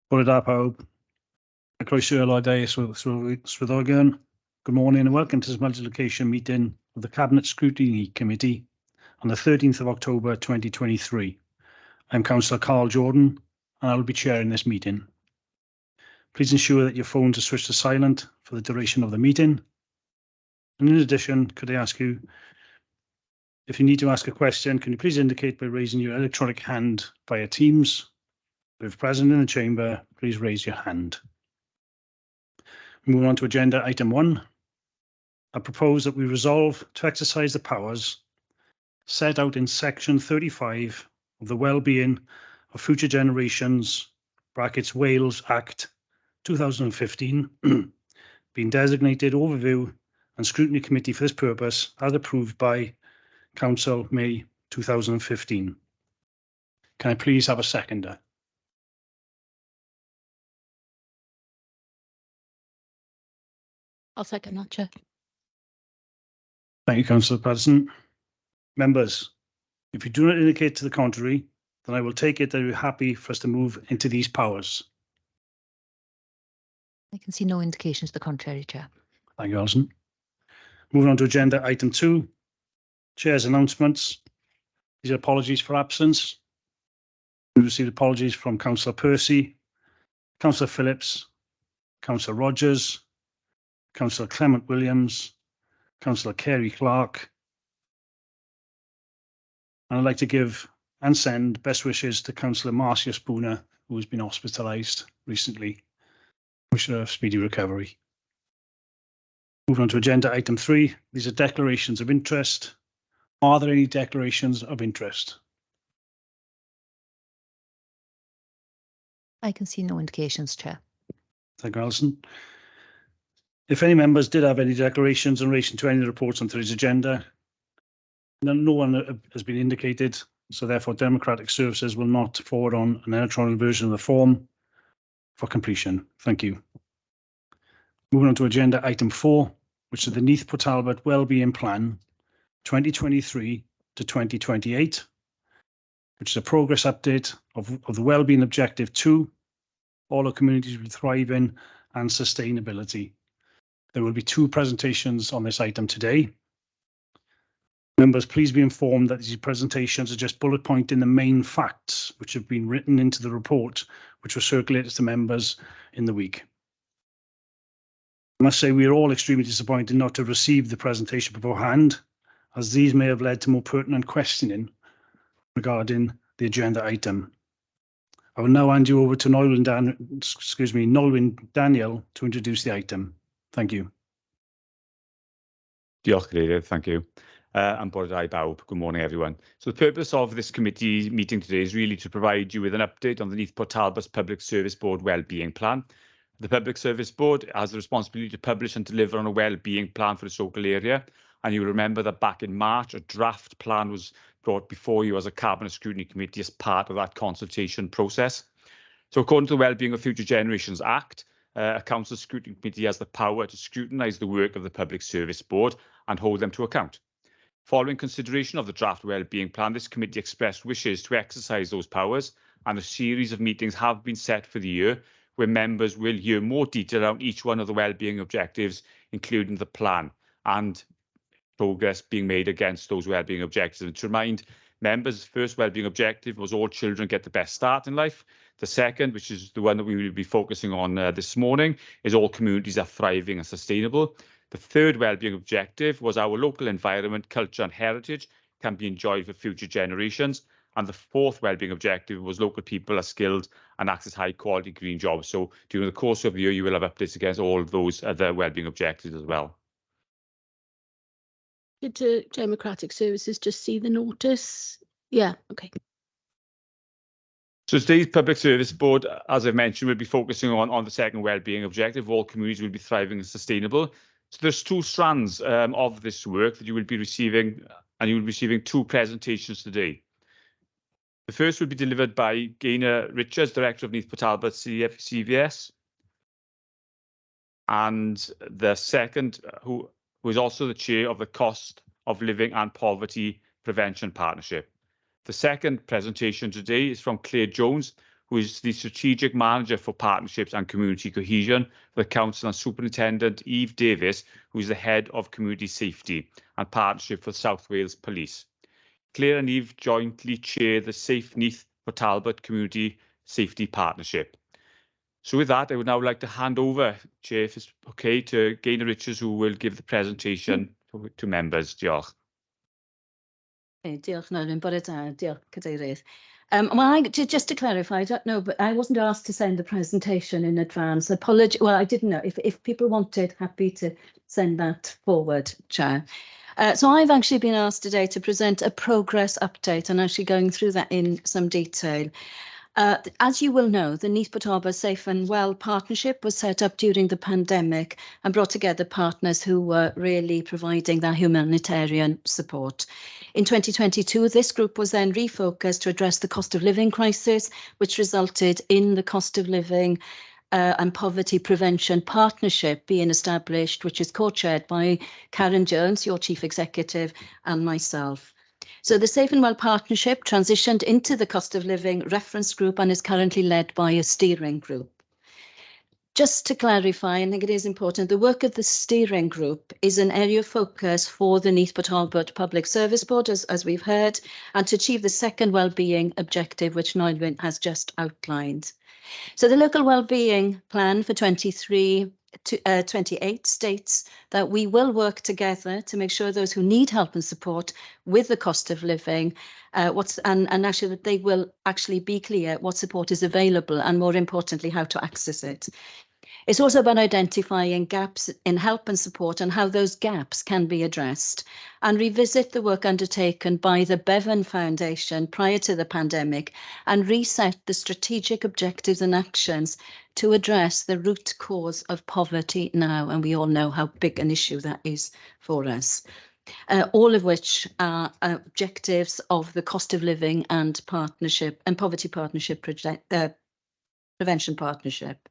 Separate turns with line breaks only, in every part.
Bore da pawb. Croeso aelodau swyddogion. Good morning and welcome to this multi-location meeting of the Cabinet Scrutiny Committee on the 13th of October 2023. I'm Councillor Carl Jordan and I will be chairing this meeting. Please ensure that your phones are switched to silent for the duration of the meeting. And in addition, could I ask you, if you need to ask a question, can you please indicate by raising your electronic hand via Teams? If present in the chamber, please raise your hand. Moving on to agenda item 1. I propose that we resolve to exercise the powers set out in section 35 of the Wellbeing of Future Generations (Wales Act 2015) being designated Overview and Scrutiny Committee for this purpose as approved by Council May 2015. Can I please have a seconder?
I'll second that, Chair.
Thank you, Councillor Patterson. Members, if you do not indicate to the contrary, then I will take it that you're happy for us to move into these powers.
I can see no indications to the contrary, Chair.
Thank you, Alison. Moving on to agenda item 2, Chair's announcements. These are apologies for absence. We received apologies from Councillor Percy, Councillor Phillips, Councillor Rogers, Councillor Clement Williams, Councillor Kerry Clark. And I'd like to give and send best wishes to Councillor Marcia Spooner, who has been hospitalised recently. Wish her a speedy recovery. Moving on to agenda item 3. These are declarations of interest. Are there any declarations of interest?
I can see no indications, Chair.
Thank you, Alison. If any members did have any declarations in relation to any reports on today's agenda, no one has been indicated, so therefore Democratic Services will not forward on an electronic version of the form for completion. Thank you. Moving on to agenda item 4, which is the Neath Talbot Wellbeing Plan 2023 to 2028, which is a progress update of the Wellbeing Objective 2, all our communities with thriving and sustainability. There will be 2 presentations on this item today. Members, please be informed that these presentations are just bullet pointing the main facts which have been written into the report, which was circulated to members in the week. I must say we are all extremely disappointed not to receive the presentation beforehand, as these may have led to more pertinent questioning regarding the agenda item. I will now hand you over to Nolwenn Daniel to introduce the item. Thank you.
Diolch, Cadeirydd. Thank you. And bore da bawb. Good morning, everyone. So the purpose of this committee meeting today is really to provide you with an update on the Neath Talbot Public Service Board Wellbeing Plan. The Public Service Board has the responsibility to publish and deliver on a wellbeing plan for its local area. And you will remember that back in March, a draft plan was brought before you as a Cabinet Scrutiny Committee as part of that consultation process. So according to the Wellbeing of Future Generations Act, a Council Scrutiny Committee has the power to scrutinise the work of the Public Service Board and hold them to account. Following consideration of the draft Wellbeing Plan, this committee expressed wishes to exercise those powers, and a series of meetings have been set for the year where members will hear more detail around each one of the wellbeing objectives, including the plan and progress being made against those wellbeing objectives. And to remind members, the first wellbeing objective was all children get the best start in life. The second, which is the one that we will be focusing on this morning, is all communities are thriving and sustainable. The third wellbeing objective was our local environment, culture and heritage can be enjoyed for future generations. And the fourth wellbeing objective was local people are skilled and access high quality green jobs. So during the course of the year, you will have updates against all of those other wellbeing objectives as well.
Did Democratic Services just see the notice? Yeah, okay.
So today's Public Service Board, as I've mentioned, will be focusing on the second wellbeing objective. All communities will be thriving and sustainable. So there's 2 strands of this work that you will be receiving, and you will be receiving 2 presentations today. The first will be delivered by Gaynor Richards, Director of Neath Talbot CVS. And the second, who is also the Chair of the Cost of Living and Poverty Prevention Partnership. The second presentation today is from Claire Jones, who is the Strategic Manager for Partnerships and Community Cohesion for the Council, and Superintendent Eve Davis, who is the Head of Community Safety and Partnership for South Wales Police. Claire and Eve jointly chair the Safe Neath for Talbot Community Safety Partnership. So with that, I would now like to hand over, Chair, if it's okay, to Gaynor Richards, who will give the presentation to members. Diolch.
Diolch, Norman. Bore da. Diolch, Cadeirydd. Just to clarify, I don't know, but I wasn't asked to send the presentation in advance. Apology. Well, I didn't know. If people wanted, happy to send that forward, Chair. So I've actually been asked today to present a progress update and actually going through that in some detail. As you will know, the Neath Talbot Safe and Well partnership was set up during the pandemic and brought together partners who were really providing that humanitarian support. In 2022, this group was then refocused to address the cost of living crisis, which resulted in the cost of living and poverty prevention partnership being established, which is co-chaired by Karen Jones, your Chief Executive, and myself. So the Safe and Well partnership transitioned into the cost of living reference group and is currently led by a steering group. Just to clarify, I think it is important, the work of the steering group is an area of focus for the Neath Talbot Public Service Board, as we've heard, and to achieve the second wellbeing objective, which Neath has just outlined. So the local wellbeing plan for 23 to 28 states that we will work together to make sure those who need help and support with the cost of living, and actually that they will actually be clear what support is available and, more importantly, how to access it. It's also about identifying gaps in help and support and how those gaps can be addressed, and revisit the work undertaken by the Bevan Foundation prior to the pandemic and reset the strategic objectives and actions to address the root cause of poverty now. And we all know how big an issue that is for us. All of which are objectives of the cost of living and partnership and poverty partnership prevention partnership.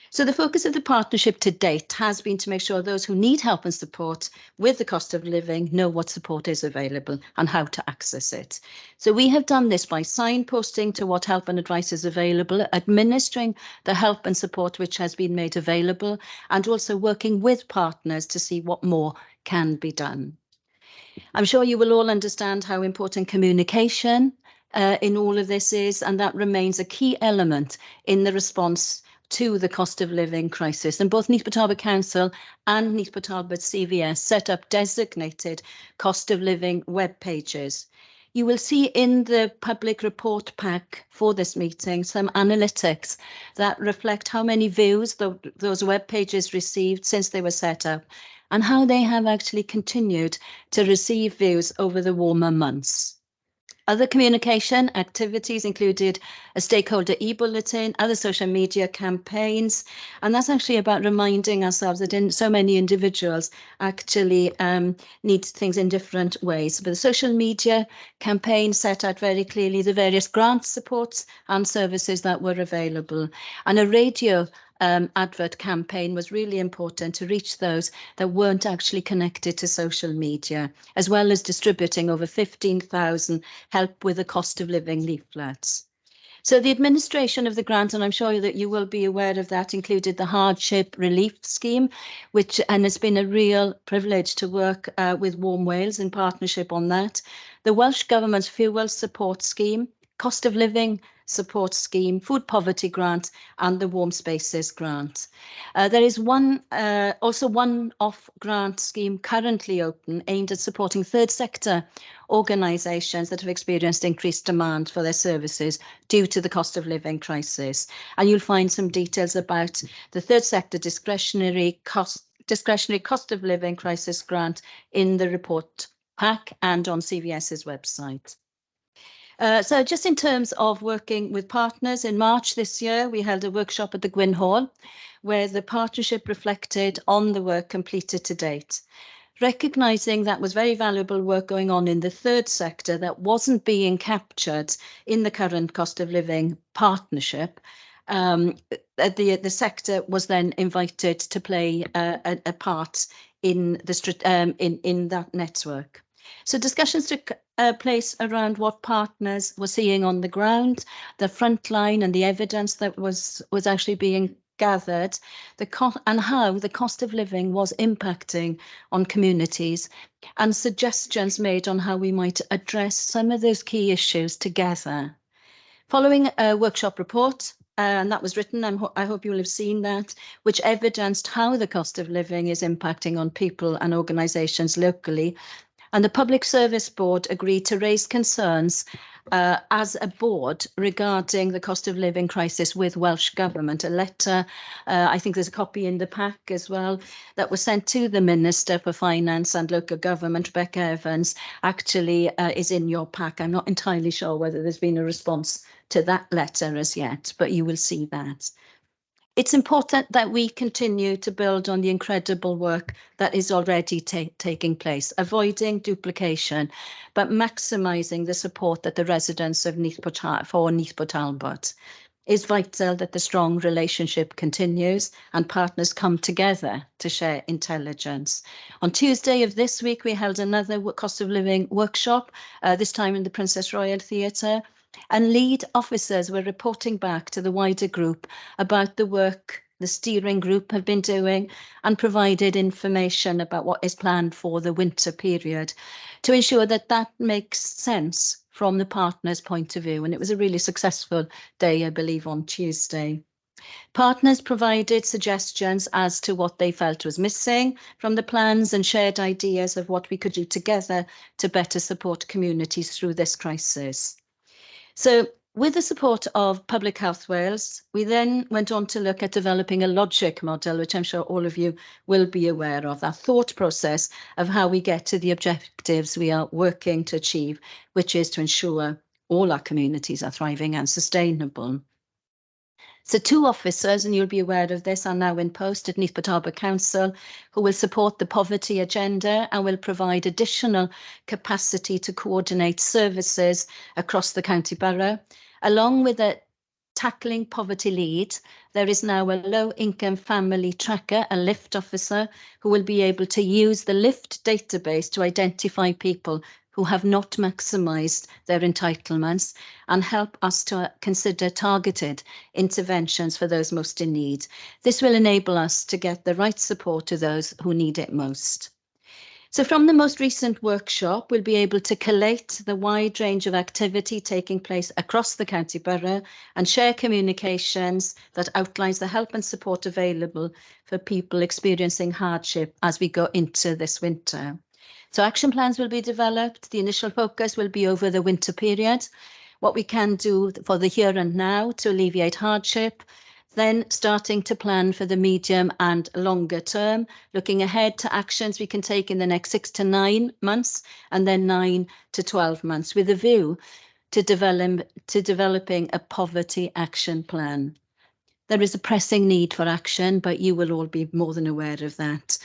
So the focus of the partnership to date has been to make sure those who need help and support with the cost of living know what support is available and how to access it. So we have done this by signposting to what help and advice is available, administering the help and support which has been made available, and also working with partners to see what more can be done. I'm sure you will all understand how important communication in all of this is, and that remains a key element in the response to the cost of living crisis. And both Neath Talbot Council and Neath Talbot CVS set up designated cost of living web pages. You will see in the public report pack for this meeting some analytics that reflect how many views those web pages received since they were set up, and how they have actually continued to receive views over the warmer months. Other communication activities included a stakeholder e-bulletin, other social media campaigns, and that's actually about reminding ourselves that so many individuals actually need things in different ways. But the social media campaign set out very clearly the various grant supports and services that were available, and a radio advert campaign was really important to reach those that weren't actually connected to social media, as well as distributing over 15,000 help with the cost of living leaflets. So the administration of the grant, and I'm sure that you will be aware of that, included the hardship relief scheme, and it's been a real privilege to work with Warm Wales in partnership on that. The Welsh Government's fuel support scheme, cost of living support scheme, food poverty grant, and the Warm Spaces grant. There is also one off grant scheme currently open aimed at supporting third sector organisations that have experienced increased demand for their services due to the cost of living crisis. And you'll find some details about the third sector discretionary cost of living crisis grant in the report pack and on CVS's website. So just in terms of working with partners, in March this year, we held a workshop at the Gwyn Hall, where the partnership reflected on the work completed to date, recognising that was very valuable work going on in the third sector that wasn't being captured in the current cost of living partnership. The sector was then invited to play a part in that network. So discussions took place around what partners were seeing on the ground, the front line and the evidence that was actually being gathered, and how the cost of living was impacting on communities, and suggestions made on how we might address some of those key issues together. Following a workshop report, and that was written, I hope you will have seen that, which evidenced how the cost of living is impacting on people and organisations locally. And the Public Service Board agreed to raise concerns as a board regarding the cost of living crisis with Welsh Government. A letter, I think there's a copy in the pack as well, that was sent to the Minister for Finance and Local Government, Rebecca Evans, actually is in your pack. I'm not entirely sure whether there's been a response to that letter as yet, but you will see that. It's important that we continue to build on the incredible work that is already taking place, avoiding duplication, but maximising the support that the residents of Neath Talbot. It's vital that the strong relationship continues and partners come together to share intelligence. On Tuesday of this week, we held another cost of living workshop, this time in the Princess Royal Theatre. And lead officers were reporting back to the wider group about the work the steering group have been doing and provided information about what is planned for the winter period to ensure that that makes sense from the partner's point of view. And it was a really successful day, I believe, on Tuesday. Partners provided suggestions as to what they felt was missing from the plans and shared ideas of what we could do together to better support communities through this crisis. So with the support of Public Health Wales, we then went on to look at developing a logic model, which I'm sure all of you will be aware of, that thought process of how we get to the objectives we are working to achieve, which is to ensure all our communities are thriving and sustainable. So 2 officers, and you'll be aware of this, are now in post at Neath Talbot Council, who will support the poverty agenda and will provide additional capacity to coordinate services across the county borough. Along with a tackling poverty lead, there is now a low-income family tracker, a LIFT officer, who will be able to use the LIFT database to identify people who have not maximised their entitlements and help us to consider targeted interventions for those most in need. This will enable us to get the right support to those who need it most. So from the most recent workshop, we'll be able to collate the wide range of activity taking place across the county borough and share communications that outlines the help and support available for people experiencing hardship as we go into this winter. So action plans will be developed. The initial focus will be over the winter period, what we can do for the here and now to alleviate hardship, then starting to plan for the medium and longer term, looking ahead to actions we can take in the next 6 to 9 months and then 9 to 12 months with a view to developing a poverty action plan. There is a pressing need for action, but you will all be more than aware of that.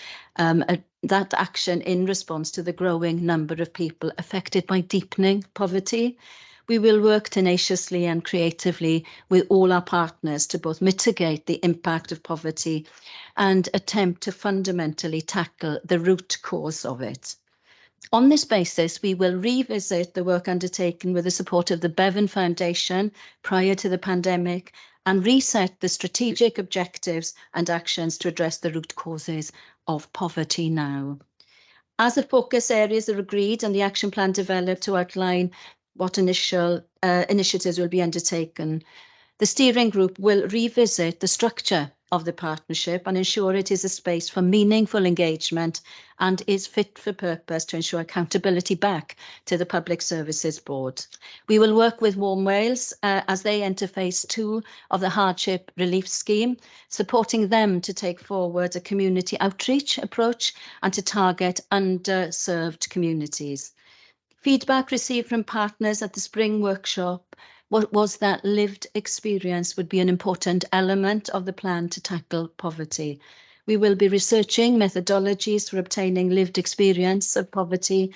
That action in response to the growing number of people affected by deepening poverty. We will work tenaciously and creatively with all our partners to both mitigate the impact of poverty and attempt to fundamentally tackle the root cause of it. On this basis, we will revisit the work undertaken with the support of the Bevan Foundation prior to the pandemic and reset the strategic objectives and actions to address the root causes of poverty now. As the focus areas are agreed and the action plan developed to outline what initial initiatives will be undertaken, the steering group will revisit the structure of the partnership and ensure it is a space for meaningful engagement and is fit for purpose to ensure accountability back to the Public Services Board. We will work with Warm Wales as they enter phase 2 of the hardship relief scheme, supporting them to take forward a community outreach approach and to target underserved communities. Feedback received from partners at the spring workshop was that lived experience would be an important element of the plan to tackle poverty. We will be researching methodologies for obtaining lived experience of poverty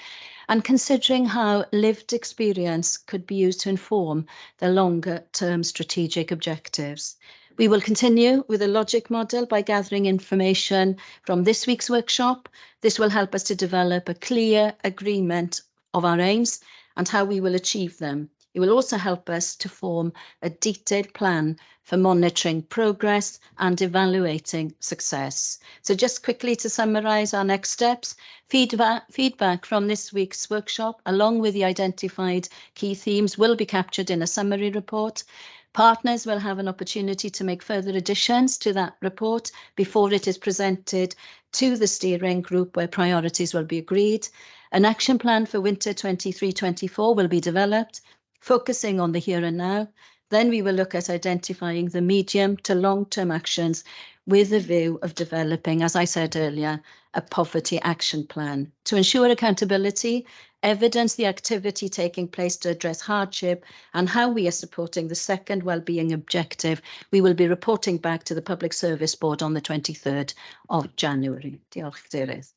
and considering how lived experience could be used to inform the longer term strategic objectives. We will continue with a logic model by gathering information from this week's workshop. This will help us to develop a clear agreement of our aims and how we will achieve them. It will also help us to form a detailed plan for monitoring progress and evaluating success. So just quickly to summarise our next steps, feedback from this week's workshop, along with the identified key themes, will be captured in a summary report. Partners will have an opportunity to make further additions to that report before it is presented to the steering group, where priorities will be agreed. An action plan for winter 23-24 will be developed, focusing on the here and now. Then we will look at identifying the medium to long-term actions with a view of developing, as I said earlier, a poverty action plan. To ensure accountability, evidence the activity taking place to address hardship and how we are supporting the second wellbeing objective. We will be reporting back to the Public Service Board on the 23rd of January. Diolch, Cadeirydd.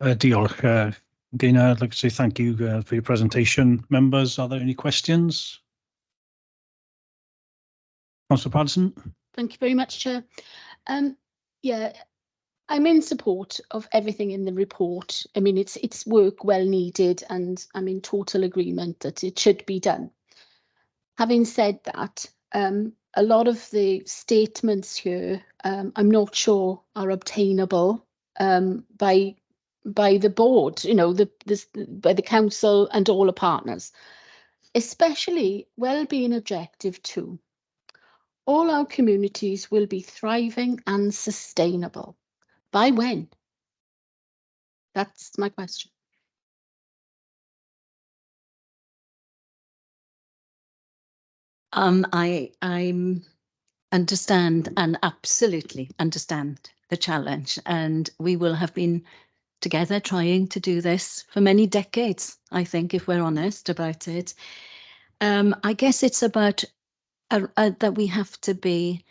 Diolch. Again, I'd like to say thank you for your presentation. Members, are there any questions? Councillor Patterson?
Thank you very much, Chair. Yeah, I'm in support of everything in the report. I mean, it's work well needed, and I'm in total agreement that it should be done. Having said that, a lot of the statements here, I'm not sure are obtainable by the board, you know, by the council and all the partners, especially Wellbeing Objective 2. All our communities will be thriving and sustainable. By when? That's my question.
I understand and absolutely understand the challenge, and we will have been together trying to do this for many decades, I think, if we're honest about it. I guess it's about that we have to be,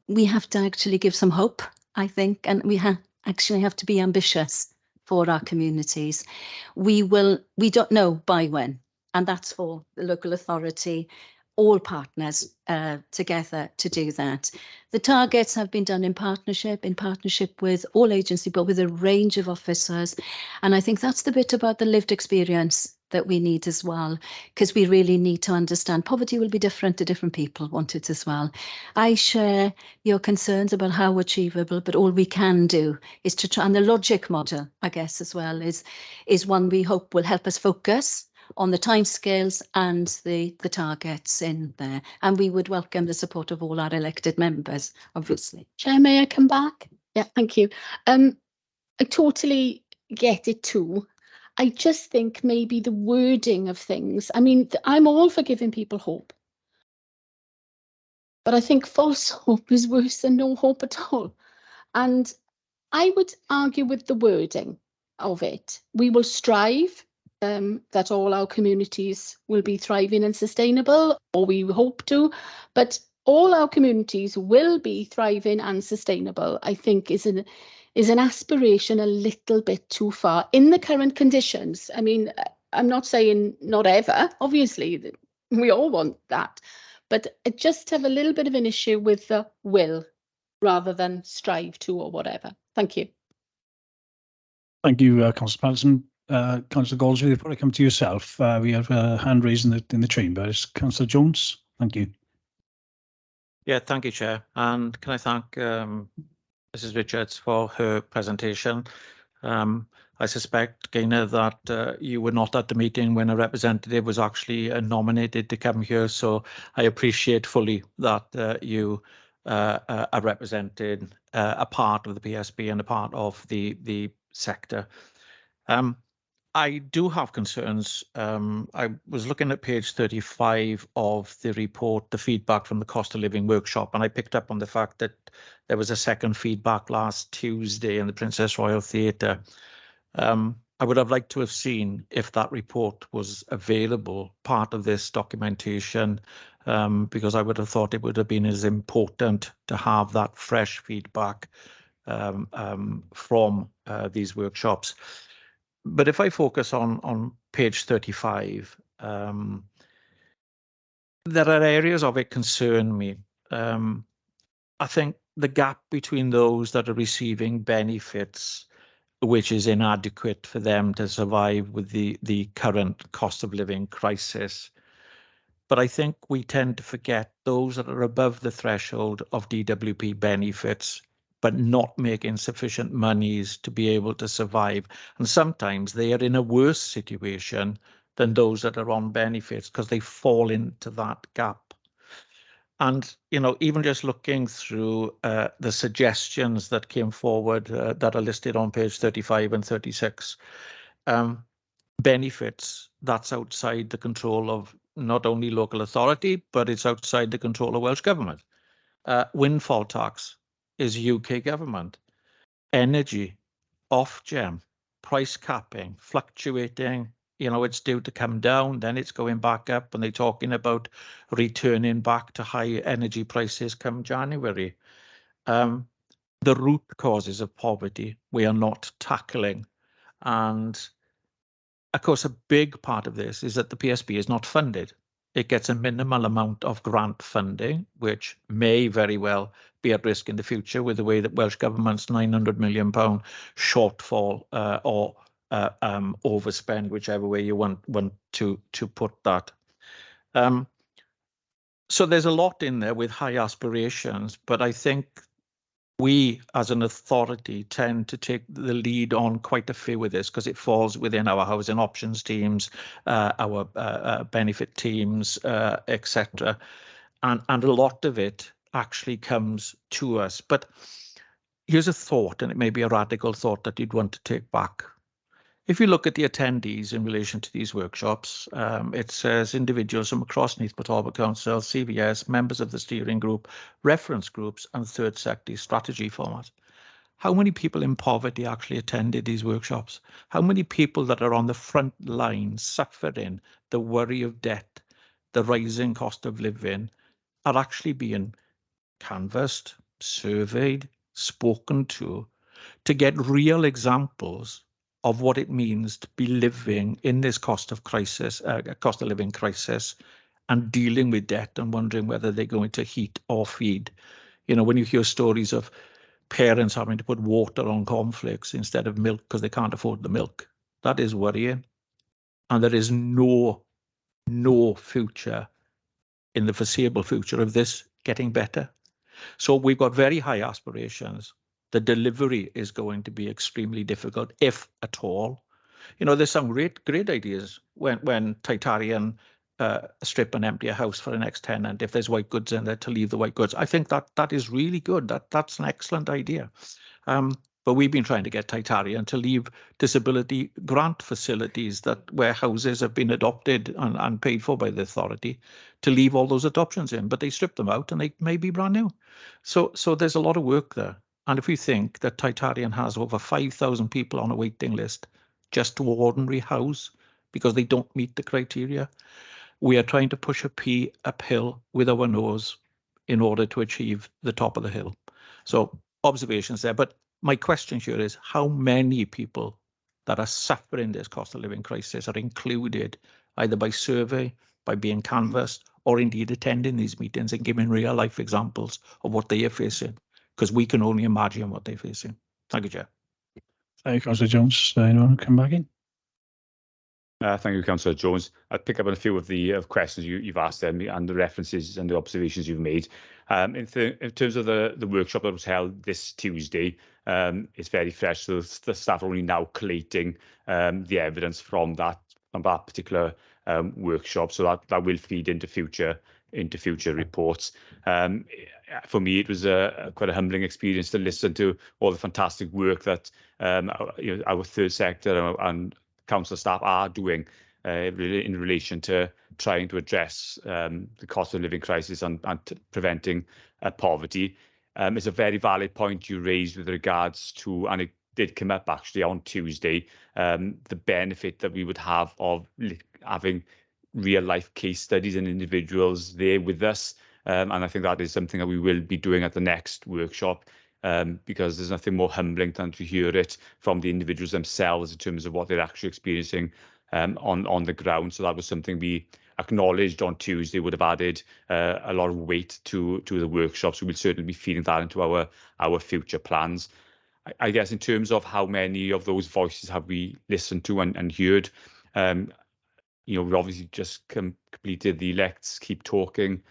we have to actually give some hope, I think, and we actually have to be ambitious for our communities. We don't know by when, and that's for the local authority, all partners together to do that. The targets have been done in partnership with all agencies, but with a range of officers. And I think that's the bit about the lived experience that we need as well, because we really need to understand poverty will be different to different people, want it as well. I share your concerns about how achievable, but all we can do is to try, and the logic model, I guess, as well, is one we hope will help us focus on the timescales and the targets in there. And we would welcome the support of all our elected members, obviously.
Chair, may I come back? Yeah, thank you. I totally get it too. I just think maybe the wording of things, I mean, I'm all for giving people hope. But I think false hope is worse than no hope at all. And I would argue with the wording of it. We will strive that all our communities will be thriving and sustainable, or we hope to, but all our communities will be thriving and sustainable, I think is an aspiration a little bit too far in the current conditions. I mean, I'm not saying not ever, obviously, we all want that, but I just have a little bit of an issue with the will rather than strive to or whatever. Thank you.
Thank you, Councillor Patterson. Councillor Goldsworthy, before I come to yourself, we have a hand raised in the chamber. It's Councillor Jones. Thank you.
Yeah, thank you, Chair. And can I thank Mrs. Richards for her presentation. I suspect, Gaynor, that you were not at the meeting when a representative was actually nominated to come here, so I appreciate fully that you are representing a part of the PSB and a part of the sector. I do have concerns. I was looking at page 35 of the report, the feedback from the cost of living workshop, and I picked up on the fact that there was a second feedback last Tuesday in the Princess Royal Theatre. I would have liked to have seen if that report was available, part of this documentation, because I would have thought it would have been as important to have that fresh feedback from these workshops. But if I focus on page 35, there are areas of it concern me. I think the gap between those that are receiving benefits, which is inadequate for them to survive with the current cost of living crisis. But I think we tend to forget those that are above the threshold of DWP benefits, but not making sufficient monies to be able to survive. And sometimes they are in a worse situation than those that are on benefits because they fall into that gap. And, you know, even just looking through the suggestions that came forward that are listed on page 35 and 36, benefits, that's outside the control of not only local authority, but it's outside the control of Welsh Government. Windfall tax is UK government. Energy, Ofgem, price capping, fluctuating, you know, it's due to come down, then it's going back up, and they're talking about returning back to high energy prices come January. The root causes of poverty we are not tackling. And of course, a big part of this is that the PSB is not funded. It gets a minimal amount of grant funding, which may very well be at risk in the future with the way that Welsh Government's £900 million shortfall or overspend, whichever way you want to put that. So there's a lot in there with high aspirations, but I think we as an authority tend to take the lead on quite a few of this because it falls within our housing options teams, our benefit teams, etc. And a lot of it actually comes to us. But here's a thought, and it may be a radical thought that you'd want to take back. If you look at the attendees in relation to these workshops, it says individuals from across Neath Talbot Council, CVS, members of the steering group, reference groups, and third sector strategy format. How many people in poverty actually attended these workshops? How many people that are on the front line suffering the worry of debt, the rising cost of living, are actually being canvassed, surveyed, spoken to get real examples of what it means to be living in this cost of living crisis and dealing with debt and wondering whether they're going to heat or feed. You know, when you hear stories of parents having to put water on cornflakes instead of milk because they can't afford the milk, that is worrying. And there is no future in the foreseeable future of this getting better. So we've got very high aspirations. The delivery is going to be extremely difficult, if at all. You know, there's some great ideas when Titanian strip and empty a house for an ex-tenant, if there's white goods in there, to leave the white goods. I think that is really good. That's an excellent idea. But we've been trying to get Titanian to leave disability grant facilities where houses have been adopted and paid for by the authority, to leave all those adoptions in, but they strip them out and they may be brand new. So there's a lot of work there. And if we think that Titanian has over 5,000 people on a waiting list just to ordinary house because they don't meet the criteria, we are trying to push a P uphill with our nose in order to achieve the top of the hill. So observations there. But my question here is, how many people that are suffering this cost of living crisis are included either by survey, by being canvassed, or indeed attending these meetings and giving real life examples of what they are facing? Because we can only imagine what they're facing. Thank you, Chair.
Thank you, Councillor Jones. Anyone come back in?
Thank you, Councillor Jones. I'll pick up on a few of the questions you've asked them and the references and the observations you've made. In terms of the workshop that was held this Tuesday, it's very fresh, so the staff are only now collating the evidence from that particular workshop, so that will feed into future reports. For me, it was quite a humbling experience to listen to all the fantastic work that our third sector and council staff are doing in relation to trying to address the cost of living crisis and preventing poverty. It's a very valid point you raised with regards to, and it did come up actually on Tuesday, the benefit that we would have of having real life case studies and individuals there with us. And I think that is something that we will be doing at the next workshop. Because there's nothing more humbling than to hear it from the individuals themselves in terms of what they're actually experiencing on the ground. So that was something we acknowledged on Tuesday would have added a lot of weight to the workshops. We will certainly be feeding that into our future plans. I guess in terms of how many of those voices have we listened to and heard, we obviously just completed the Let's Keep Talking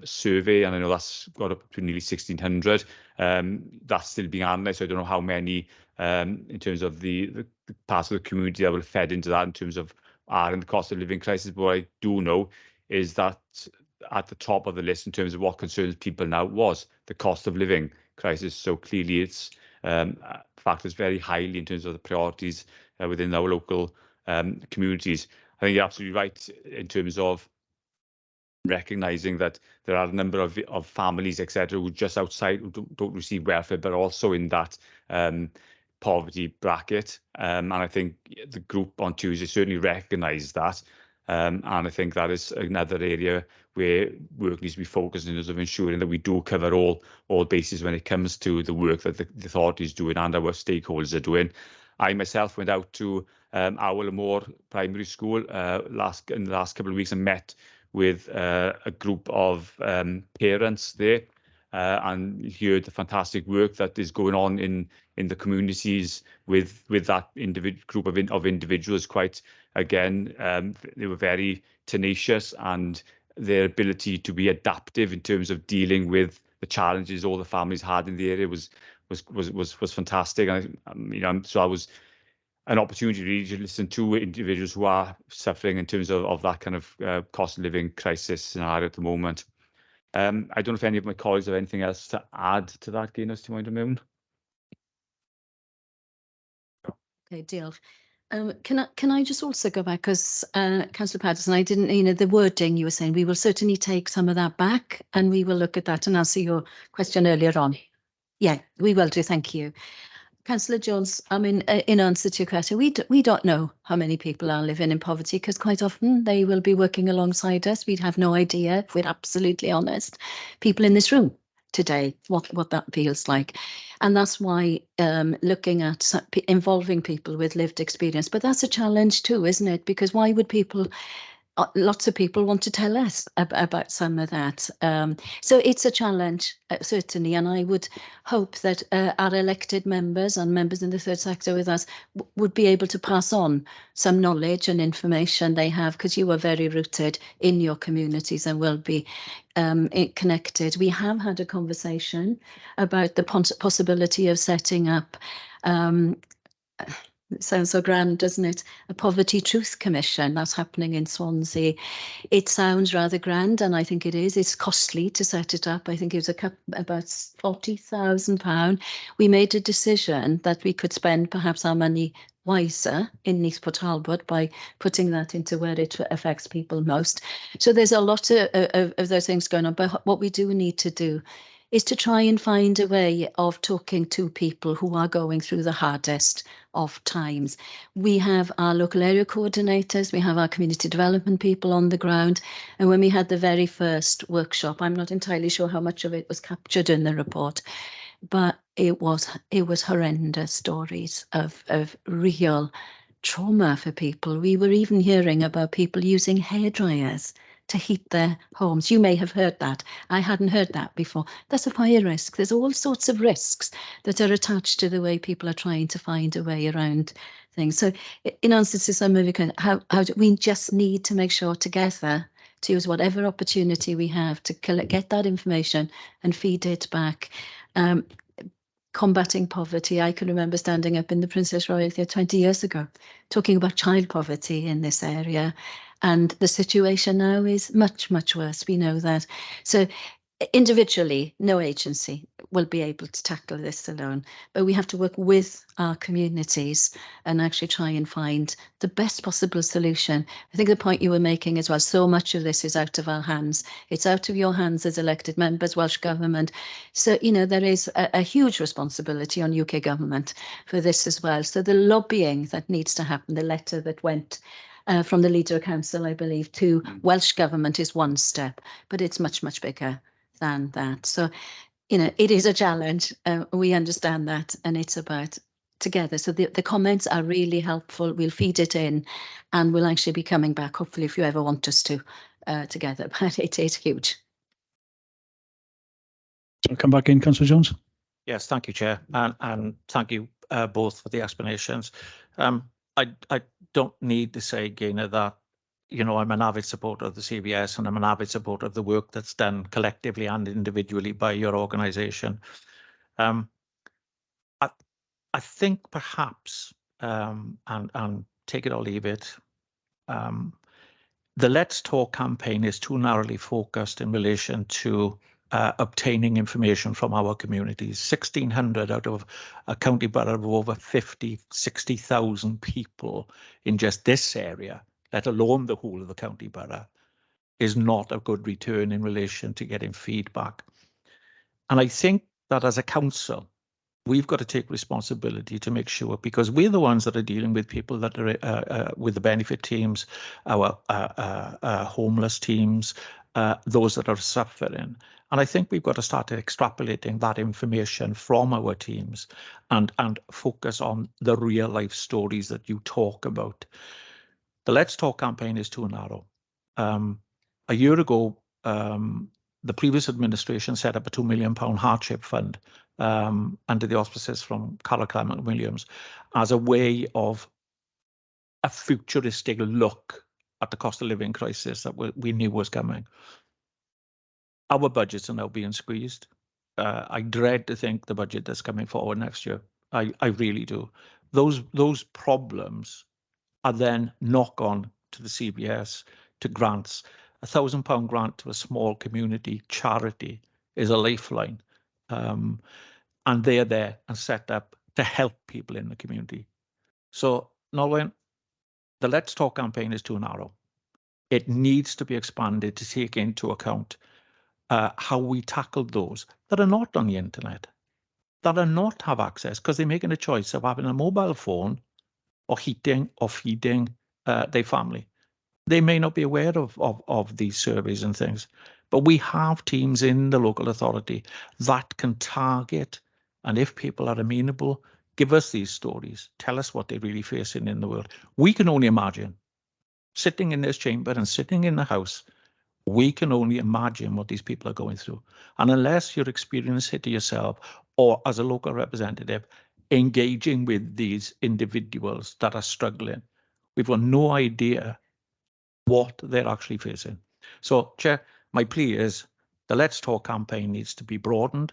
survey, and I know that's got up to nearly 1,600. That's still being analysed, so I don't know how many in terms of the parts of the community that will have fed into that in terms of in the cost of living crisis. But what I do know is that at the top of the list in terms of what concerns people now was the cost of living crisis. So clearly it's factors very highly in terms of the priorities within our local communities. I think you're absolutely right in terms of recognising that there are a number of families, etc., who just outside who don't receive welfare, but also in that poverty bracket. And I think the group on Tuesday certainly recognised that. And I think that is another area where work needs to be focused in terms of ensuring that we do cover all bases when it comes to the work that the authorities are doing and our stakeholders are doing. I myself went out to Moor Primary School in the last couple of weeks and met with a group of parents there and heard the fantastic work that is going on in the communities with that group of individuals. Quite again, they were very tenacious, and their ability to be adaptive in terms of dealing with the challenges all the families had in the area was fantastic. And so I was an opportunity really to listen to individuals who are suffering in terms of that kind of cost of living crisis scenario at the moment. I don't know if any of my colleagues have anything else to add to that, Gaynor, do you mind a moment?
Okay, deal. Can I just also go back, because Councillor Patterson, I didn't, the wording you were saying, we will certainly take some of that back and we will look at that and answer your question earlier on. Yeah, we will do, thank you. Councillor Jones, I mean, in answer to your question, we don't know how many people are living in poverty, because quite often they will be working alongside us. We'd have no idea, if we're absolutely honest, people in this room today, what that feels like. And that's why looking at involving people with lived experience, but that's a challenge too, isn't it? Because why would people, lots of people want to tell us about some of that. So it's a challenge, certainly, and I would hope that our elected members and members in the third sector with us would be able to pass on some knowledge and information they have, because you are very rooted in your communities and will be connected. We have had a conversation about the possibility of setting up it sounds so grand, doesn't it? A Poverty Truth Commission that's happening in Swansea. It sounds rather grand, and I think it is. It's costly to set it up. I think it was about £40,000. We made a decision that we could spend perhaps our money wiser in Neath Talbot by putting that into where it affects people most. So there's a lot of those things going on. But what we do need to do is to try and find a way of talking to people who are going through the hardest of times. We have our local area coordinators, we have our community development people on the ground. And when we had the very first workshop, I'm not entirely sure how much of it was captured in the report, but it was horrendous stories of real trauma for people. We were even hearing about people using hairdryers to heat their homes. You may have heard that. I hadn't heard that before. That's a fire risk. There's all sorts of risks that are attached to the way people are trying to find a way around things. So in answer to some of you, how do we just need to make sure together to use whatever opportunity we have to get that information and feed it back. Combating poverty. I can remember standing up in the Princess Royal Theatre 20 years ago, talking about child poverty in this area. And the situation now is much, much worse. We know that. So individually, no agency will be able to tackle this alone, but we have to work with our communities and actually try and find the best possible solution. I think the point you were making as well, so much of this is out of our hands. It's out of your hands as elected members, Welsh Government. So, there is a huge responsibility on UK government for this as well. So the lobbying that needs to happen, the letter that went from the Leader of Council, I believe, to Welsh Government is one step, but it's much, much bigger than that. So, it is a challenge. We understand that, and it's about together. So the comments are really helpful. We'll feed it in, and we'll actually be coming back, hopefully, if you ever want us to, together. But it is huge.
Come back in, Councillor Jones.
Yes, thank you, Chair, and thank you both for the explanations. I don't need to say, Gaynor, that I'm an avid supporter of the CBS, and I'm an avid supporter of the work that's done collectively and individually by your organisation. I think perhaps, and take it or leave it, the Let's Talk campaign is too narrowly focused in relation to obtaining information from our communities. 1,600 out of a county borough of over 60,000 people in just this area, let alone the whole of the county borough, is not a good return in relation to getting feedback. And I think that as a council, we've got to take responsibility to make sure, because we're the ones that are dealing with people that are with the benefit teams, our homeless teams, those that are suffering. And I think we've got to start extrapolating that information from our teams and focus on the real life stories that you talk about. The Let's Talk campaign is too narrow. A year ago, the previous administration set up a £2 million hardship fund under the auspices from Carol Clement Williams as a way of a futuristic look at the cost of living crisis that we knew was coming. Our budgets are now being squeezed. I dread to think the budget that's coming forward next year. I really do. Those problems are then knock on to the CBS, to grants. £1,000 grant to a small community charity is a lifeline. And they're there and set up to help people in the community. So, Nolwenn, the Let's Talk campaign is too narrow. It needs to be expanded to take into account how we tackle those that are not on the internet, that are not have access, because they're making a choice of having a mobile phone or heating or feeding their family. They may not be aware of these surveys and things, but we have teams in the local authority that can target, and if people are amenable, give us these stories, tell us what they're really facing in the world. We can only imagine, sitting in this chamber and sitting in the house, we can only imagine what these people are going through. And unless you're experiencing it yourself, or as a local representative, engaging with these individuals that are struggling, we've got no idea what they're actually facing. So, Chair, my plea is the Let's Talk campaign needs to be broadened.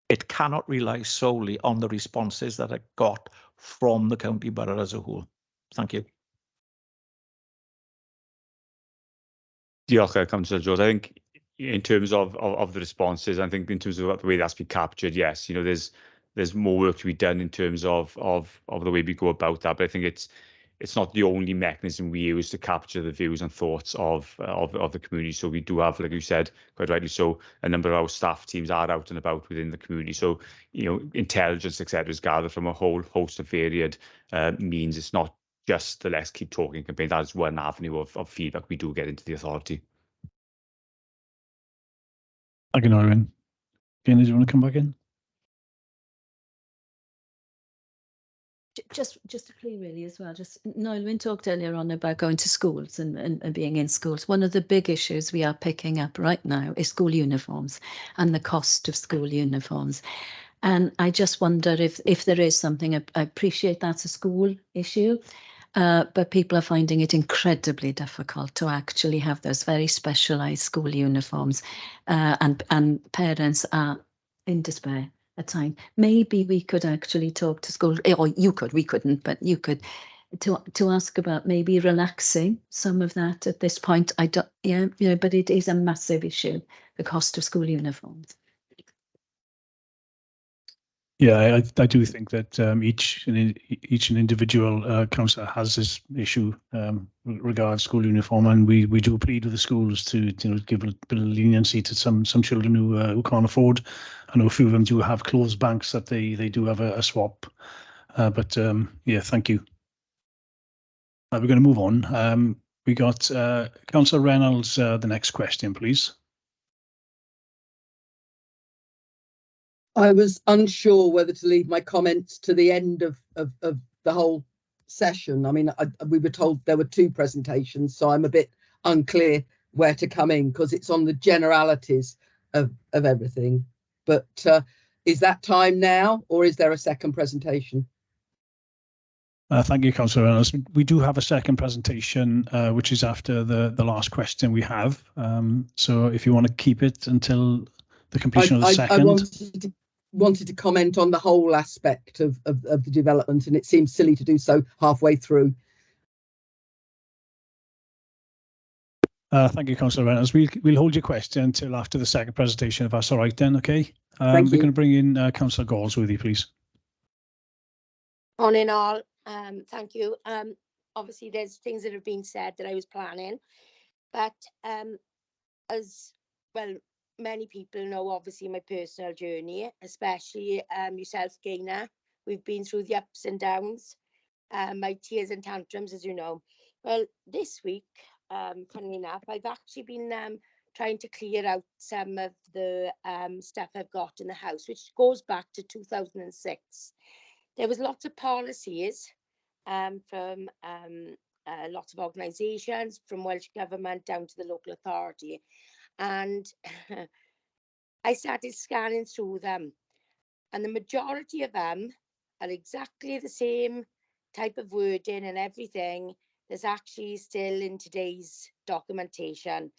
It cannot rely solely on the responses that it got from the county borough as a whole. Thank you.
Diolch, Councillor Jones. I think in terms of the responses, I think in terms of the way that's been captured, yes, there's more work to be done in terms of the way we go about that. But I think it's not the only mechanism we use to capture the views and thoughts of the community. So we do have, like you said, quite rightly so, a number of our staff teams are out and about within the community. So, intelligence, etc., is gathered from a whole host of varied means. It's not just the Let's Keep Talking campaign. That is one avenue of feedback we do get into the authority.
Thank you, Nolwenn. Gaynor, do you want to come back in?
Just to plea really as well, Nolwenn talked earlier on about going to schools and being in schools. One of the big issues we are picking up right now is school uniforms and the cost of school uniforms. And I just wonder if there is something, I appreciate that's a school issue, but people are finding it incredibly difficult to actually have those very specialised school uniforms, and parents are in despair at times. Maybe we could actually talk to schools, or you could, we couldn't, but you could, to ask about maybe relaxing some of that at this point. I don't, but it is a massive issue, the cost of school uniforms.
Yeah, I do think that each individual councillor has this issue regarding school uniform, and we do plead with the schools to give a bit of leniency to some children who can't afford. I know a few of them do have clothes banks that they do have a swap, but yeah, thank you. We're going to move on. We got Councillor Reynolds. The next question, please.
I was unsure whether to leave my comments to the end of the whole session. I mean, we were told there were 2 presentations, so I'm a bit unclear where to come in because it's on the generalities of everything. But is that time now, or is there a second presentation?
Thank you, Councillor Reynolds. We do have a second presentation, which is after the last question we have. So if you want to keep it until the completion of the second.
I wanted to comment on the whole aspect of the development, and it seems silly to do so halfway through.
Thank you, Councillor Reynolds. We'll hold your question until after the second presentation, if that's all right then, okay?
Thank
we're
you.
going to bring in Councillor Galsworthy, please.
On in all, thank you. Obviously there's things that have been said that I was planning, but as well, many people know obviously my personal journey, especially yourself, Gaynor. We've been through the ups and downs, my tears and tantrums, as you know. Well, this week, funnily enough, I've actually been trying to clear out some of the stuff I've got in the house, which goes back to 2006. There was lots of policies from lots of organisations, from Welsh Government down to the local authority. And I started scanning through them. And the majority of them are exactly the same type of wording and everything that's actually still in today's documentation.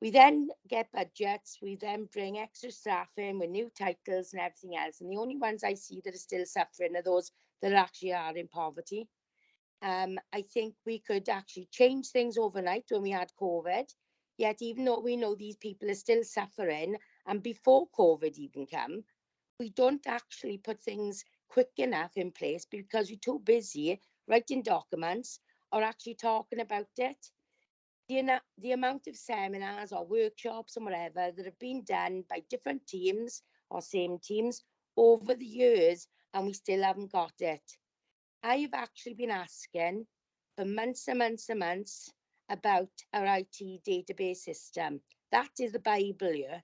We then get budgets, we then bring extra staff in with new titles and everything else. And the only ones I see that are still suffering are those that actually are in poverty. I think we could actually change things overnight when we had COVID. Yet even though we know these people are still suffering, and before COVID even come, we don't actually put things quick enough in place because we're too busy writing documents or actually talking about it. The amount of seminars or workshops and whatever that have been done by different teams or same teams over the years, and we still haven't got it. I have actually been asking for months and months and months about our IT database system. That is the Bible here.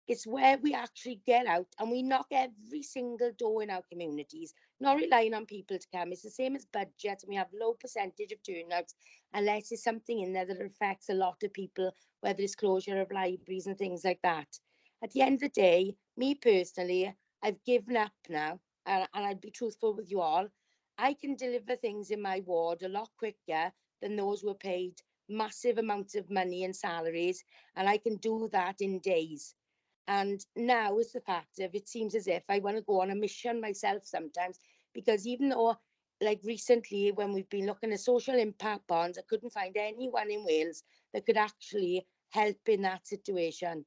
It's where we actually get out and we knock every single door in our communities, not relying on people to come. It's the same as budget, and we have low percentage of turnouts unless there's something in there that affects a lot of people, whether it's closure of libraries and things like that. At the end of the day, me personally, I've given up now, and I'll be truthful with you all. I can deliver things in my ward a lot quicker than those who are paid massive amounts of money and salaries, and I can do that in days. And now is the fact of, it seems as if I want to go on a mission myself sometimes, because even though, like recently when we've been looking at social impact bonds, I couldn't find anyone in Wales that could actually help in that situation.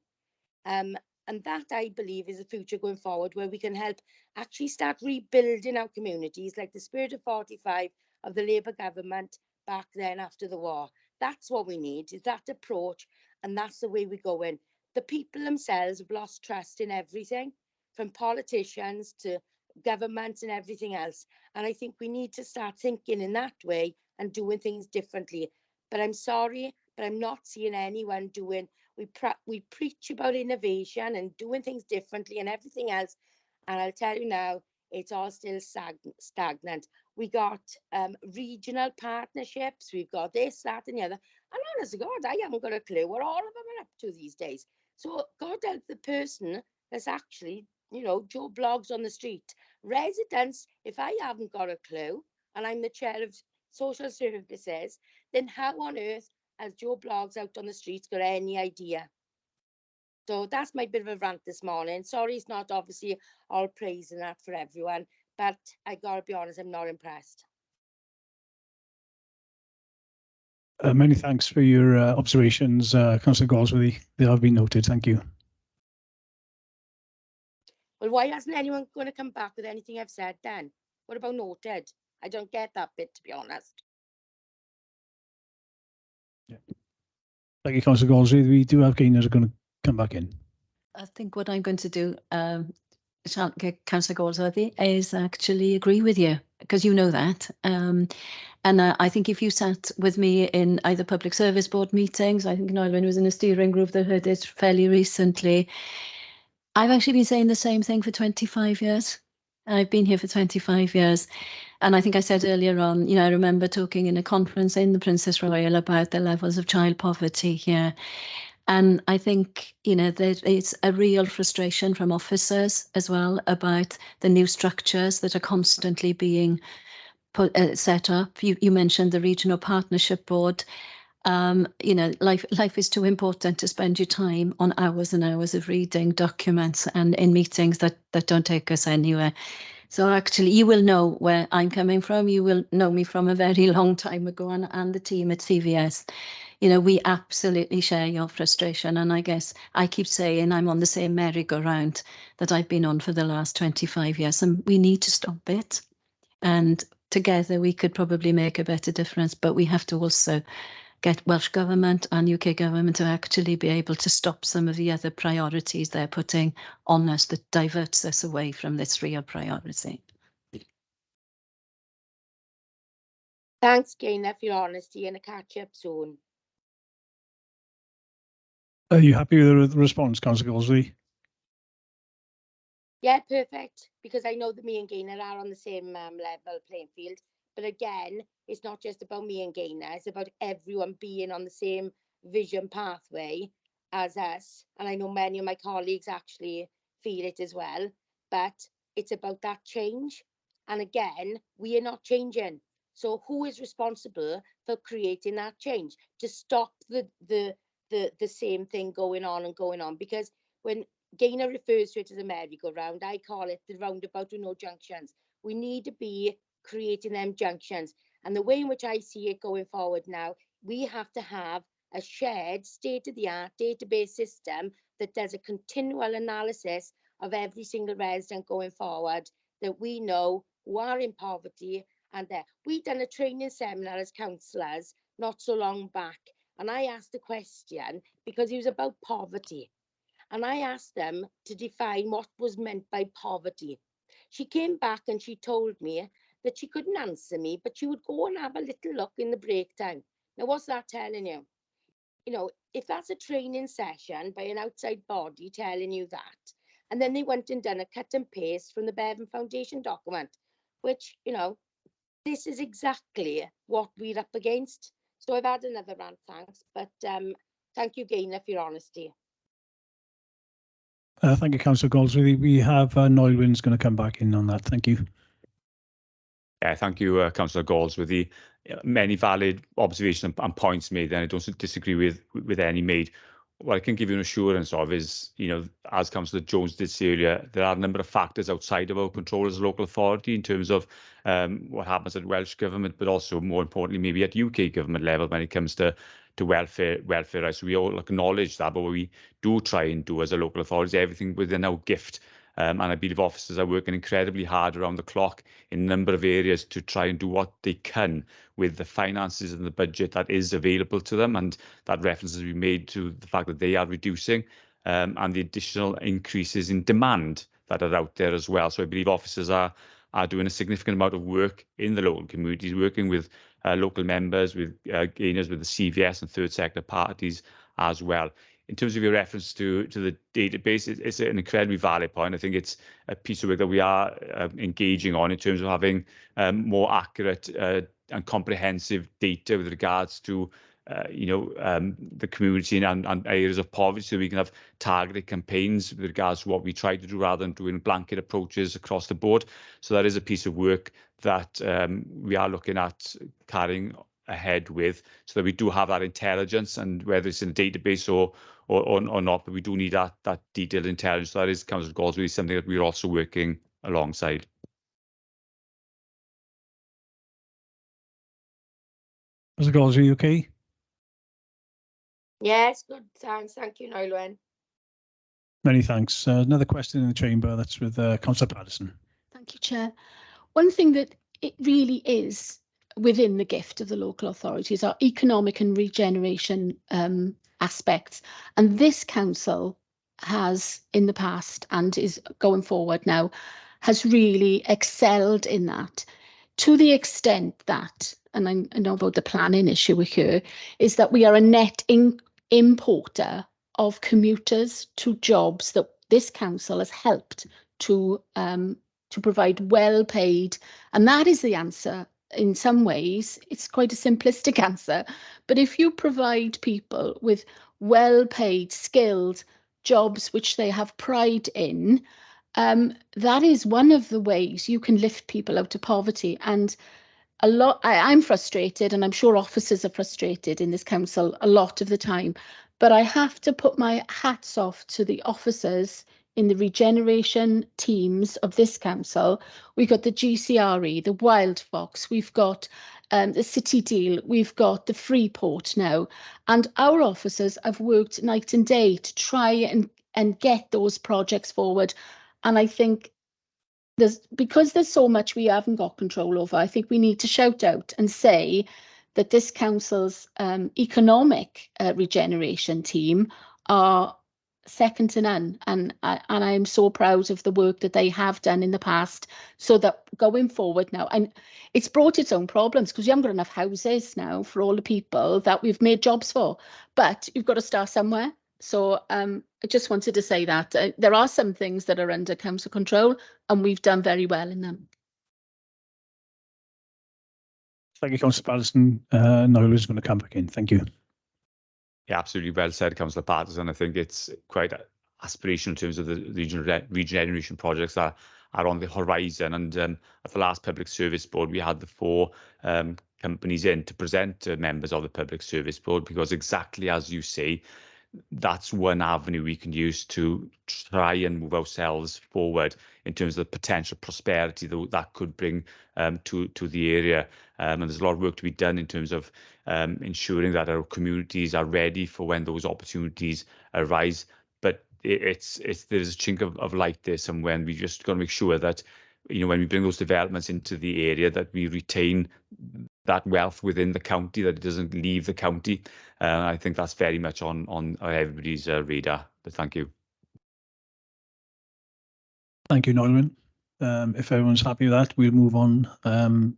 And that, I believe, is the future going forward, where we can help actually start rebuilding our communities, like the spirit of 45 of the Labour government back then after the war. That's what we need, is that approach, and that's the way we're going. The people themselves have lost trust in everything, from politicians to governments and everything else. And I think we need to start thinking in that way and doing things differently. But I'm sorry, but I'm not seeing anyone doing. We preach about innovation and doing things differently and everything else. And I'll tell you now, it's all still stagnant. We got regional partnerships. We've got this, that, and the other. And honest to God, I haven't got a clue what all of them are up to these days. So God help the person that's actually, you know, Joe Blogs on the street. Residents, if I haven't got a clue, and I'm the chair of social services, then how on earth has Joe Blogs out on the streets got any idea? So that's my bit of a rant this morning. Sorry, it's not obviously all praise and that for everyone, but I gotta be honest, I'm not impressed.
Many thanks for your observations, Councillor Galsworthy. They have been noted. Thank you.
Well, why hasn't anyone going to come back with anything I've said then? What about noted? I don't get that bit, to be honest.
Yeah. Thank you, Councillor Galsworthy. We do have gainers going to come back in.
I think what I'm going to do, Councillor Galsworthy, is actually agree with you, because you know that. And I think if you sat with me in either public service board meetings, I think Noelwyn was in a steering group that heard it fairly recently, I've actually been saying the same thing for 25 years. I've been here for 25 years. And I think I said earlier on, I remember talking in a conference in the Princess Royal about the levels of child poverty here. And I think, it's a real frustration from officers as well about the new structures that are constantly being set up. You mentioned the Regional Partnership Board. Life is too important to spend your time on hours and hours of reading documents and in meetings that don't take us anywhere. So actually, you will know where I'm coming from. You will know me from a very long time ago, and the team at CVS. We absolutely share your frustration. And I guess I keep saying I'm on the same merry-go-round that I've been on for the last 25 years, and we need to stop it. And together we could probably make a better difference, but we have to also get Welsh Government and UK Government to actually be able to stop some of the other priorities they're putting on us that diverts us away from this real priority.
Thanks, Gaynor, for your honesty, and a catch up soon.
Are you happy with the response, Councillor Goldsworthy?
Yeah, perfect. Because I know that me and Gaynor are on the same level playing field. But again, it's not just about me and Gaynor. It's about everyone being on the same vision pathway as us. And I know many of my colleagues actually feel it as well. But it's about that change. And again, we are not changing. So who is responsible for creating that change to stop the same thing going on? Because when Gaynor refers to it as a merry-go-round, I call it the roundabout with no junctions. We need to be creating them junctions. And the way in which I see it going forward now, we have to have a shared state-of-the-art database system that does a continual analysis of every single resident going forward, that we know who are in poverty. And we've done a training seminar as councillors not so long back. And I asked a question because it was about poverty. And I asked them to define what was meant by poverty. She came back and she told me that she couldn't answer me, but she would go and have a little look in the break time. Now, what's that telling you? If that's a training session by an outside body telling you that, and then they went and done a cut and paste from the Bevan Foundation document, which, this is exactly what we're up against. So I've had another rant, thanks. But thank you, Gaynor, for your honesty.
Thank you, Councillor Goldsworthy. We have Noel Wynn's going to come back in on that. Thank you.
Yeah, thank you, Councillor Goldsworthy. Many valid observations and points made, and I don't disagree with any made. What I can give you an assurance of is, as Councillor Jones did say earlier, there are a number of factors outside of our control as a local authority in terms of what happens at Welsh Government, but also more importantly, maybe at UK Government level when it comes to welfare rights. We all acknowledge that, but what we do try and do as a local authority is everything within our gift. And I believe officers are working incredibly hard around the clock in a number of areas to try and do what they can with the finances and the budget that is available to them. And that reference has been made to the fact that they are reducing and the additional increases in demand that are out there as well. So I believe officers are doing a significant amount of work in the local communities, working with local members, with gainers, with the CVS and third sector parties as well. In terms of your reference to the database, it's an incredibly valid point. I think it's a piece of work that we are engaging on in terms of having more accurate and comprehensive data with regards to the community and areas of poverty, so we can have targeted campaigns with regards to what we try to do rather than doing blanket approaches across the board. So that is a piece of work that we are looking at carrying ahead with, so that we do have that intelligence, and whether it's in a database or not, but we do need that detailed intelligence. So that is, Councillor Goldsworthy, something that we're also working alongside.
Councillor Goldsworthy, okay?
Yes, good, thanks. Thank you, Noel Wynn.
Many thanks. Another question in the chamber. That's with Councillor Patterson.
Thank you, Chair. One thing that it really is within the gift of the local authorities are economic and regeneration aspects. And this council has in the past and is going forward now has really excelled in that, to the extent that, and I know about the planning issue here, is that we are a net importer of commuters to jobs that this council has helped to provide well-paid, and that is the answer. In some ways, it's quite a simplistic answer, but if you provide people with well-paid, skilled jobs which they have pride in, that is one of the ways you can lift people out of poverty. And I'm frustrated, and I'm sure officers are frustrated in this council a lot of the time, but I have to put my hats off to the officers in the regeneration teams of this council. We've got the GCRE, the Wild Fox, we've got the City Deal, we've got the Freeport now, and our officers have worked night and day to try and get those projects forward. And I think because there's so much we haven't got control over, I think we need to shout out and say that this council's economic regeneration team are second to none, and I'm so proud of the work that they have done in the past, so that going forward now, and it's brought its own problems because you haven't got enough houses now for all the people that we've made jobs for, but you've got to start somewhere. So I just wanted to say that there are some things that are under council control, and we've done very well in them.
Thank you, Councillor Patterson. Noel is going to come back in. Thank you.
Yeah, absolutely well said, Councillor Patterson. I think it's quite aspirational in terms of the regeneration projects that are on the horizon. And at the last Public Service Board, we had the 4 companies in to present to members of the Public Service Board, because exactly as you say, that's one avenue we can use to try and move ourselves forward in terms of the potential prosperity that could bring to the area. And there's a lot of work to be done in terms of ensuring that our communities are ready for when those opportunities arise. But there's a chink of light there somewhere, and we just got to make sure that, you know, when we bring those developments into the area, that we retain that wealth within the county, that it doesn't leave the county. I think that's very much on everybody's radar. But thank you.
Thank you, Noel. If everyone's happy with that, we'll move on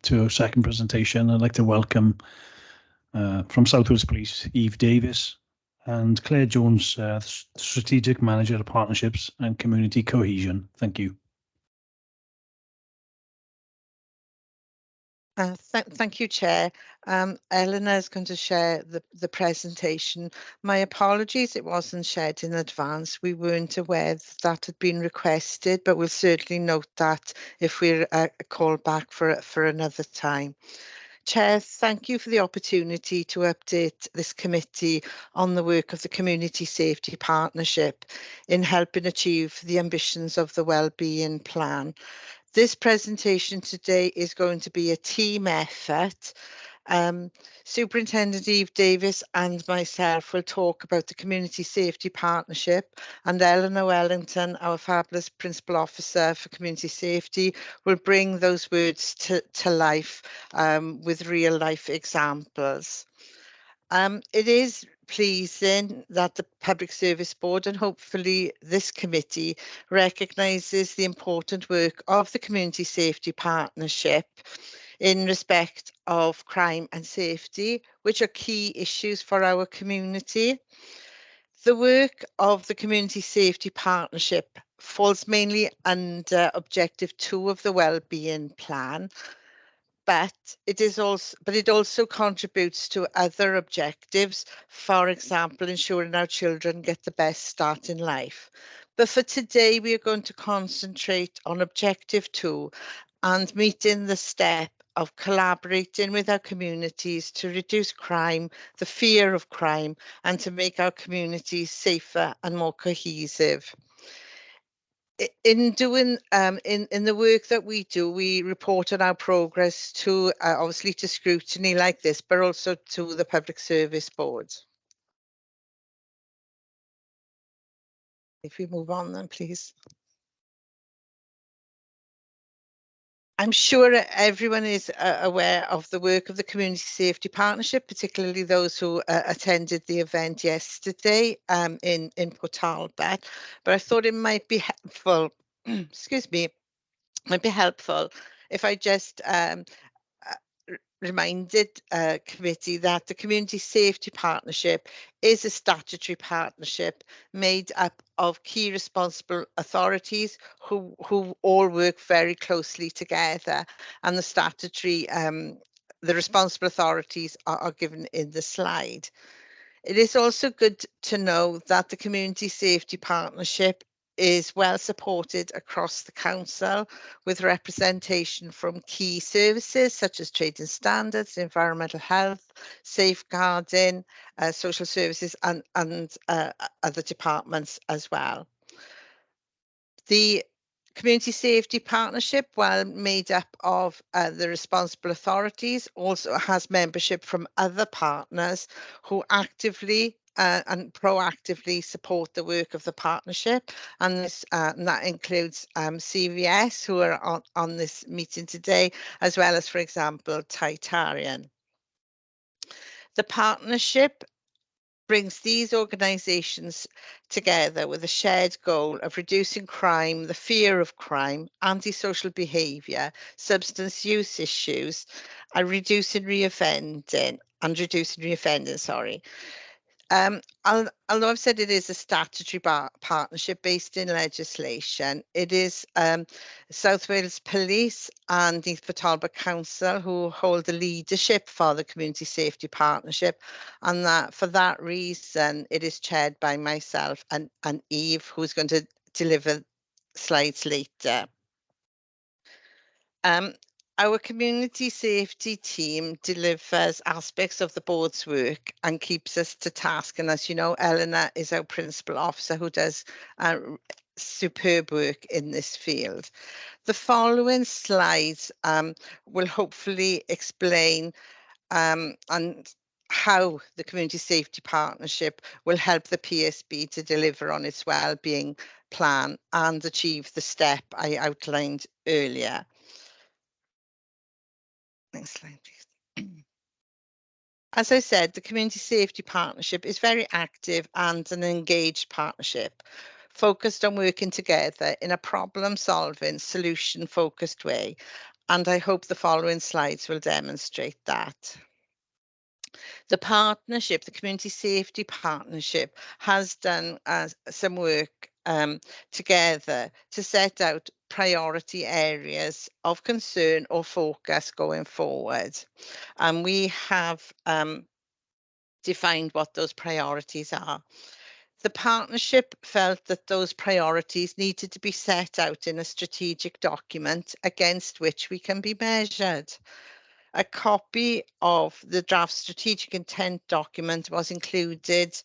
to our second presentation. I'd like to welcome from South Wales Police, Eve Davis, and Claire Jones, Strategic Manager of Partnerships and Community Cohesion. Thank you.
Thank you, Chair. Eleanor is going to share the presentation. My apologies, it wasn't shared in advance. We weren't aware that had been requested, but we'll certainly note that if we're called back for another time. Chair, thank you for the opportunity to update this committee on the work of the Community Safety Partnership in helping achieve the ambitions of the Wellbeing Plan. This presentation today is going to be a team effort. Superintendent Eve Davis and myself will talk about the Community Safety Partnership, and Eleanor Wellington, our fabulous Principal Officer for Community Safety, will bring those words to life with real life examples. It is pleasing that the Public Service Board and hopefully this committee recognises the important work of the Community Safety Partnership in respect of crime and safety, which are key issues for our community. The work of the Community Safety Partnership falls mainly under Objective 2 of the Wellbeing Plan, but it also contributes to other objectives, for example, ensuring our children get the best start in life. But for today, we are going to concentrate on Objective 2 and meeting the step of collaborating with our communities to reduce crime, the fear of crime, and to make our communities safer and more cohesive. In doing in the work that we do, we report on our progress to obviously to Scrutiny like this, but also to the Public Service Board. If we move on then, please. I'm sure everyone is aware of the work of the Community Safety Partnership, particularly those who attended the event yesterday in Port Talbot. But I thought it might be helpful, excuse me, might be helpful if I just reminded committee that the Community Safety Partnership is a statutory partnership made up of key responsible authorities who all work very closely together, and the statutory, the responsible authorities are given in the slide. It is also good to know that the Community Safety Partnership is well supported across the council, with representation from key services such as trade and standards, environmental health, safeguarding, social services, and other departments as well. The Community Safety Partnership, while made up of the responsible authorities, also has membership from other partners who actively and proactively support the work of the partnership, and that includes CVS, who are on this meeting today, as well as, for example, Titarian. The partnership brings these organisations together with a shared goal of reducing crime, the fear of crime, antisocial behaviour, substance use issues, and reducing reoffending. Although I've said it is a statutory partnership based in legislation, it is South Wales Police and Neath Talbot Council who hold the leadership for the Community Safety Partnership, and that for that reason it is chaired by myself and Eve, who's going to deliver slides later. Our community safety team delivers aspects of the board's work and keeps us to task. And as you know, Eleanor is our principal officer who does superb work in this field. The following slides will hopefully explain and how the Community Safety Partnership will help the PSB to deliver on its wellbeing plan and achieve the step I outlined earlier. Next slide, please. As I said, the Community Safety Partnership is very active and an engaged partnership, focused on working together in a problem-solving, solution-focused way. And I hope the following slides will demonstrate that. The partnership, the Community Safety Partnership, has done some work together to set out priority areas of concern or focus going forward. And we have defined what those priorities are. The partnership felt that those priorities needed to be set out in a strategic document against which we can be measured. A copy of the draft strategic intent document was included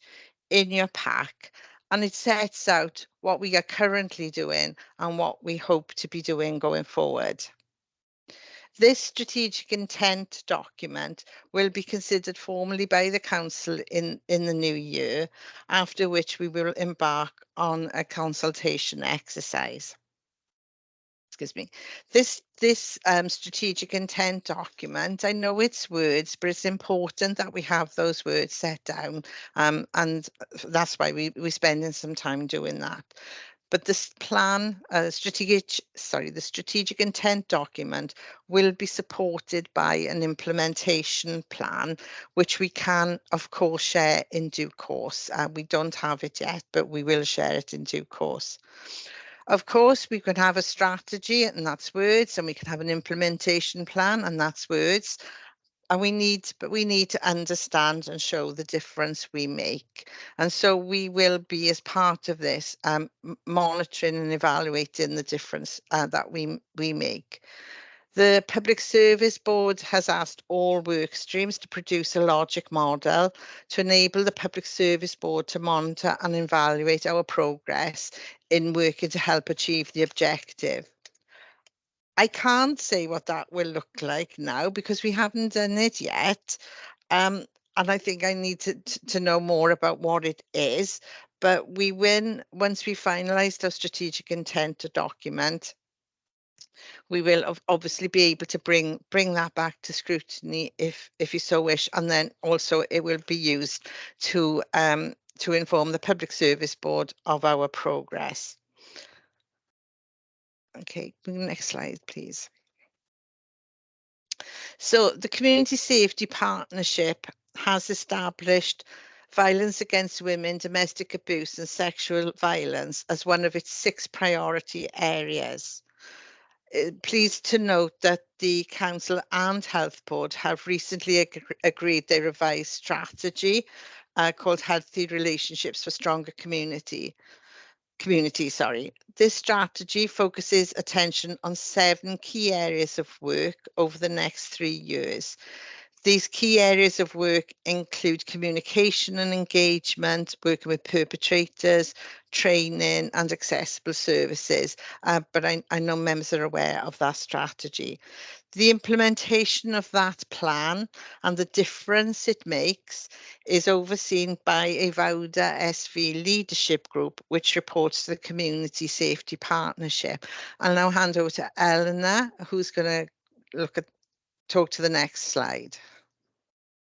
in your pack, and it sets out what we are currently doing and what we hope to be doing going forward. This strategic intent document will be considered formally by the council in the new year, after which we will embark on a consultation exercise. Excuse me. This strategic intent document, I know it's words, but it's important that we have those words set down, and that's why we're spending some time doing that. But this plan, the strategic intent document will be supported by an implementation plan, which we can, of course, share in due course. We don't have it yet, but we will share it in due course. Of course, we can have a strategy, and that's words, and we can have an implementation plan, and that's words. And we need to understand and show the difference we make. And so we will be, as part of this, monitoring and evaluating the difference that we make. The Public Service Board has asked all work streams to produce a logic model to enable the Public Service Board to monitor and evaluate our progress in working to help achieve the objective. I can't say what that will look like now because we haven't done it yet. And I think I need to know more about what it is. But once we finalise our strategic intent document, we will obviously be able to bring that back to scrutiny if you so wish, and then also it will be used to inform the Public Service Board of our progress. Okay, next slide, please. So the Community Safety Partnership has established violence against women, domestic abuse and sexual violence as one of its 6 priority areas. Pleased to note that the Council and Health Board have recently agreed their revised strategy called Healthy Relationships for Stronger Community. This strategy focuses attention on 7 key areas of work over the next 3 years. These key areas of work include communication and engagement, working with perpetrators, training and accessible services. But I know members are aware of that strategy. The implementation of that plan and the difference it makes is overseen by a VAUDA SV leadership group, which reports to the Community Safety Partnership. I'll now hand over to Eleanor, who's going to talk to the next slide.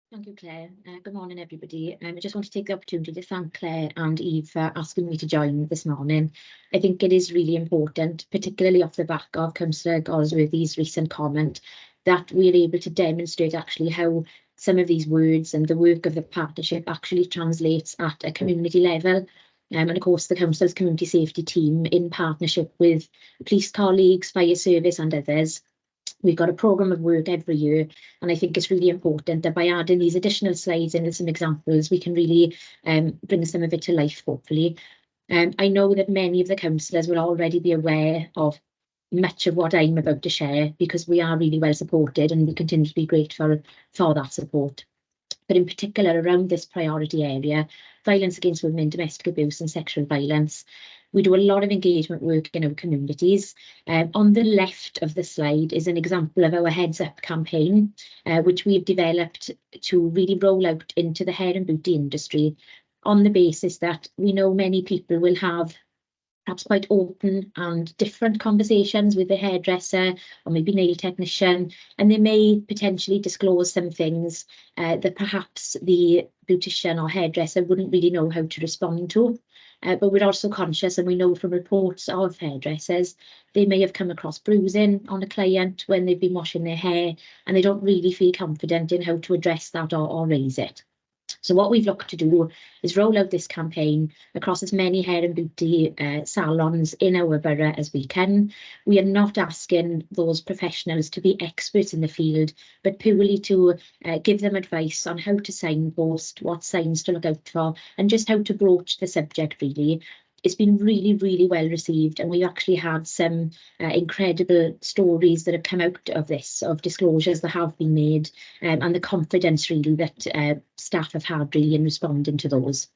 Thank you, Claire. Good morning, everybody. I just want to take the opportunity to thank Claire and Eve for asking me to join this morning. I think it is really important, particularly off the back of Councillor Goldsworthy's recent comment, that we're able to demonstrate actually how some of these words and the work of the partnership actually translates at a community level. And of course, the Council's community safety team, in partnership with police colleagues, fire service and others, we've got a programme of work every year, and I think it's really important that by adding these additional slides in with some examples, we can really bring some of it to life, hopefully. I know that many of the councillors will already be aware of much of what I'm about to share, because we are really well supported and we continue to be grateful for that support. But in particular, around this priority area, violence against women, domestic abuse and sexual violence, we do a lot of engagement work in our communities. On the left of the slide is an example of our Heads Up campaign, which we've developed to really roll out into the hair and beauty industry, on the basis that we know many people will have perhaps quite open and different conversations with the hairdresser or maybe nail technician, and they may potentially disclose some things that perhaps the beautician or hairdresser wouldn't really know how to respond to. But we're also conscious, and we know from reports of hairdressers, they may have come across bruising on a client when they've been washing their hair, and they don't really feel confident in how to address that or raise it. So what we've looked to do is roll out this campaign across as many hair and beauty salons in our borough as we can. We are not asking those professionals to be experts in the field, but purely to give them advice on how to signpost, what signs to look out for, and just how to broach the subject, really. It's been really, really well received, and we've actually had some incredible stories that have come out of this, of disclosures that have been made, and the confidence really that staff have had really in responding to those.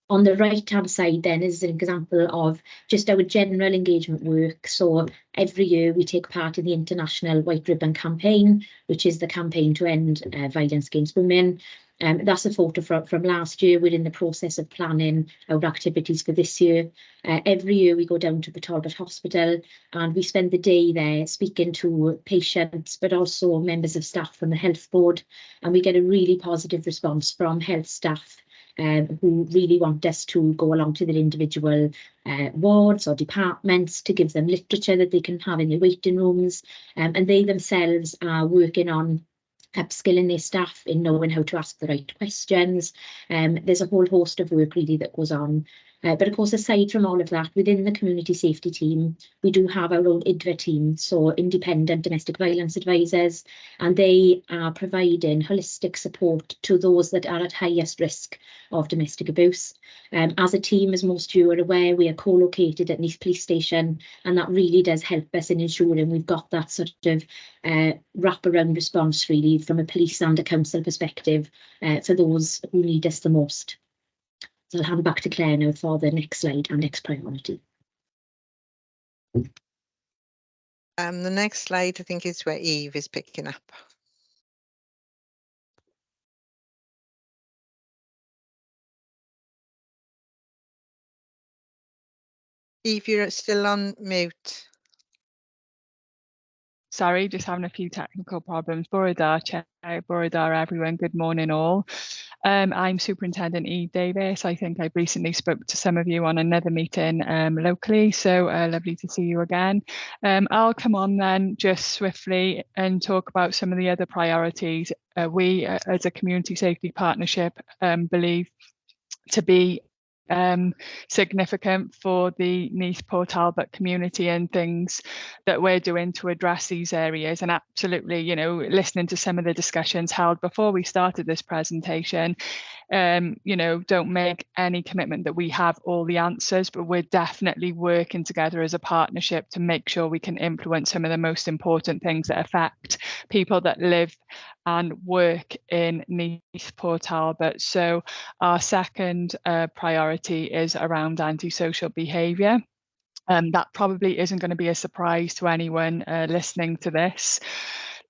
On the right-hand side then is an example of just our general engagement work. So every year we take part in the International White Ribbon Campaign, which is the campaign to end violence against women. That's a photo from last year. We're in the process of planning our activities for this year. Every year we go down to the Talbot Hospital and we spend the day there speaking to patients, but also members of staff from the Health Board. And we get a really positive response from health staff who really want us to go along to their individual wards or departments to give them literature that they can have in their waiting rooms. And they themselves are working on upskilling their staff in knowing how to ask the right questions. There's a whole host of work really that goes on. But of course, aside from all of that, within the community safety team, we do have our own IDVA team, so independent domestic violence advisors, and they are providing holistic support to those that are at highest risk of domestic abuse. As a team, as most of you are aware, we are co-located at Neath Police Station, and that really does help us in ensuring we've got that sort of wraparound response really from a police and a council perspective for those who need us the most. So I'll hand back to Claire now for the next slide and next priority.
The next slide, I think, is where Eve is picking up. Eve, you're still on mute.
sorry, just having a few technical problems. Bore-da, Chair, Bore-da, everyone. Good morning, all. I'm Superintendent Eve Davis. I think I recently spoke to some of you on another meeting locally, so lovely to see you again. I'll come on then just swiftly and talk about some of the other priorities we as a community safety partnership believe to be significant for the Neath Port Talbot community and things that we're doing to address these areas. And absolutely, you know, listening to some of the discussions held before we started this presentation, you know, don't make any commitment that we have all the answers, but we're definitely working together as a partnership to make sure we can influence some of the most important things that affect people that live and work in Neath Port Talbot. So our second priority is around antisocial behaviour. That probably isn't going to be a surprise to anyone listening to this.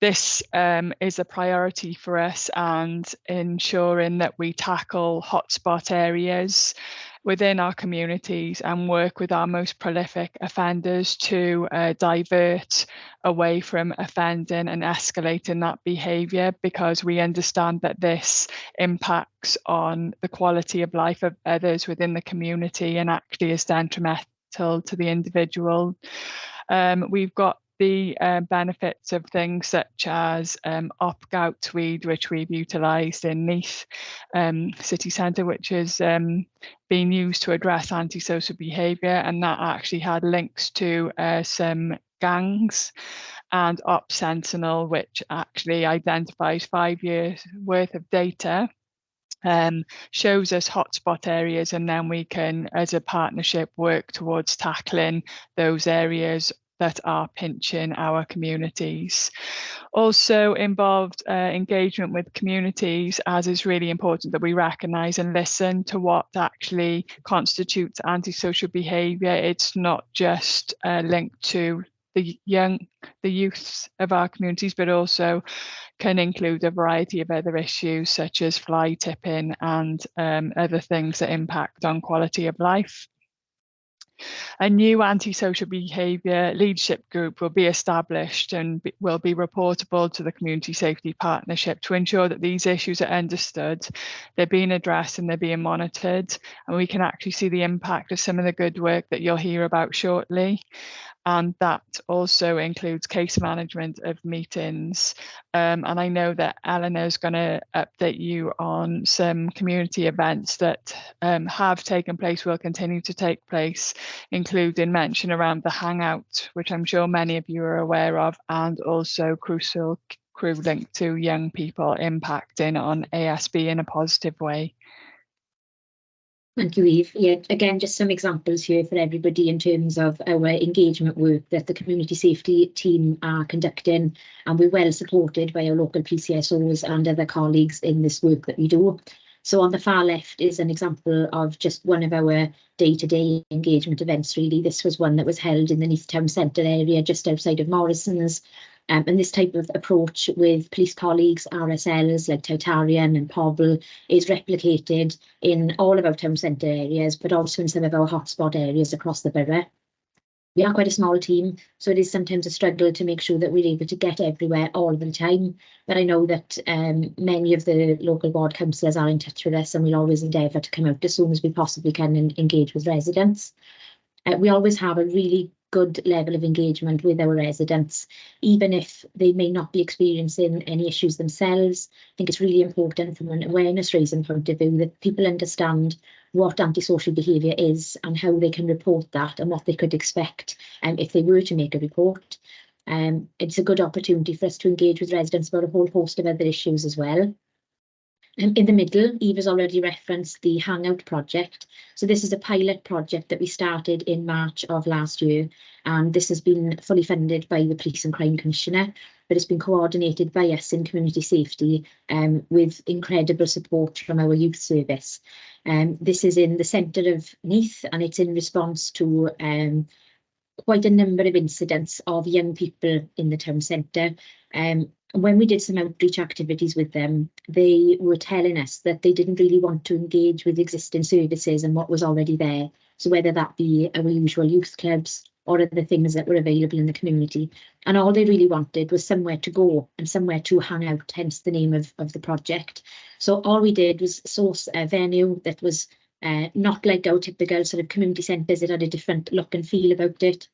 This is a priority for us, and ensuring that we tackle hotspot areas within our communities and work with our most prolific offenders to divert away from offending and escalating that behaviour, because we understand that this impacts on the quality of life of others within the community and actually is detrimental to the individual. We've got the benefits of things such as Op-Gout Tweed, which we've utilised in Neath City Centre, which has been used to address antisocial behaviour, and that actually had links to some gangs, and Op Sentinel, which actually identifies 5 years worth of data, shows us hotspot areas, and then we can, as a partnership, work towards tackling those areas that are pinching our communities. Also involved engagement with communities, as is really important that we recognise and listen to what actually constitutes antisocial behaviour. It's not just linked to the youths of our communities, but also can include a variety of other issues such as fly tipping and other things that impact on quality of life. A new antisocial behaviour leadership group will be established and will be reportable to the Community Safety Partnership to ensure that these issues are understood, they're being addressed and they're being monitored, and we can actually see the impact of some of the good work that you'll hear about shortly. And that also includes case management of meetings. And I know that Eleanor's going to update you on some community events that have taken place, will continue to take place, including mention around the Hangout, which I'm sure many of you are aware of, and also Crucial Crew linked to young people impacting on ASB in a positive way.
Thank you, Eve. Yeah, again, just some examples here for everybody in terms of our engagement work that the community safety team are conducting, and we're well supported by our local PCSOs and other colleagues in this work that we do. So on the far left is an example of just one of our day-to-day engagement events, really. This was one that was held in the Neath Town Centre area just outside of Morrison's. And this type of approach with police colleagues, RSLs like Tautarian and Pobble, is replicated in all of our town centre areas, but also in some of our hotspot areas across the borough. We are quite a small team, so it is sometimes a struggle to make sure that we're able to get everywhere all the time. But I know that many of the local ward councillors are in touch with us, and we'll always endeavour to come out as soon as we possibly can and engage with residents. We always have a really good level of engagement with our residents, even if they may not be experiencing any issues themselves. I think it's really important from an awareness raising point of view that people understand what antisocial behaviour is and how they can report that and what they could expect if they were to make a report. It's a good opportunity for us to engage with residents about a whole host of other issues as well. In the middle, Eve has already referenced the Hangout project. So this is a pilot project that we started in March of last year, and this has been fully funded by the Police and Crime Commissioner, but it's been coordinated by us in Community Safety with incredible support from our youth service. This is in the centre of Neath, and it's in response to quite a number of incidents of young people in the town centre. When we did some outreach activities with them, they were telling us that they didn't really want to engage with existing services and what was already there. So whether that be our usual youth clubs, or other things that were available in the community. And all they really wanted was somewhere to go and somewhere to hang out, hence the name of the project. So all we did was source a venue that was not like our typical sort of community centres. It had a different look and feel about it.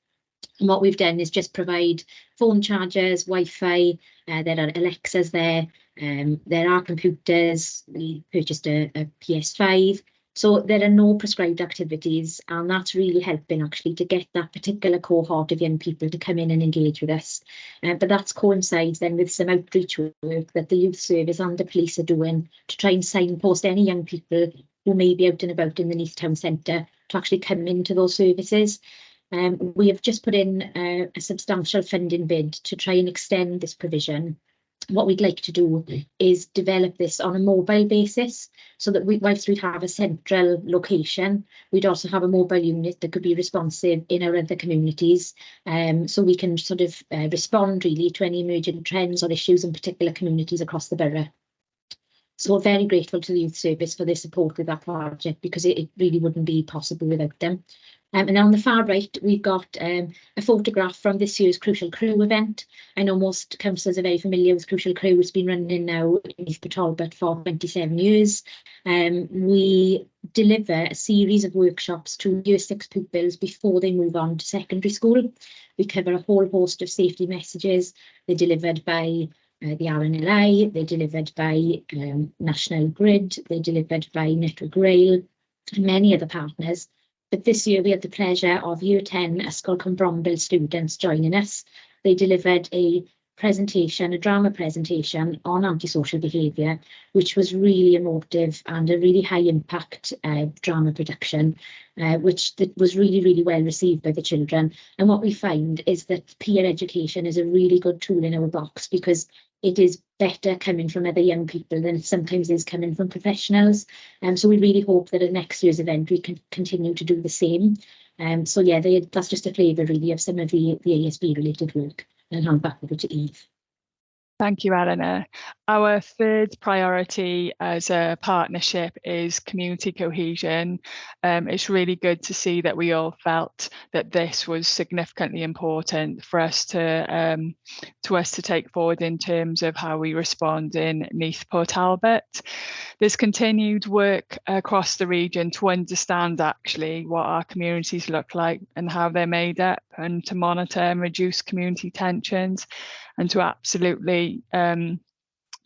And what we've done is just provide phone chargers, Wi-Fi, there are Alexas there, there are computers, we purchased a PS5. So there are no prescribed activities, and that's really helping actually to get that particular cohort of young people to come in and engage with us. But that coincides then with some outreach work that the youth service and the police are doing to try and signpost any young people who may be out and about in the Neath Town Centre to actually come into those services. We have just put in a substantial funding bid to try and extend this provision. What we'd like to do is develop this on a mobile basis, so that whilst we'd have a central location, we'd also have a mobile unit that could be responsive in our other communities. So we can sort of respond really to any emerging trends or issues in particular communities across the borough. So we're very grateful to the Youth Service for their support with that project, because it really wouldn't be possible without them. And on the far right, we've got a photograph from this year's Crucial Crew event. I know most councillors are very familiar with Crucial Crew. It's been running now in Neath Talbot for 27 years. We deliver a series of workshops to Year 6 pupils before they move on to secondary school. We cover a whole host of safety messages. They're delivered by the RNLI, they're delivered by National Grid, they're delivered by Network Rail, and many other partners. But this year we had the pleasure of Year 10 Ysgol Cwmbronbel students joining us. They delivered a presentation, a drama presentation on antisocial behaviour, which was really emotive and a really high impact drama production, which was really, really well received by the children. And what we find is that peer education is a really good tool in our box, because it is better coming from other young people than it sometimes is coming from professionals. So we really hope that at next year's event we can continue to do the same. So yeah, that's just a flavour really of some of the ASB related work. And hand back over to Eve.
Thank you, Eleanor. Our third priority as a partnership is community cohesion. It's really good to see that we all felt that this was significantly important for us to take forward in terms of how we respond in Neath Port Talbot. There's continued work across the region to understand actually what our communities look like and how they're made up, and to monitor and reduce community tensions, and to absolutely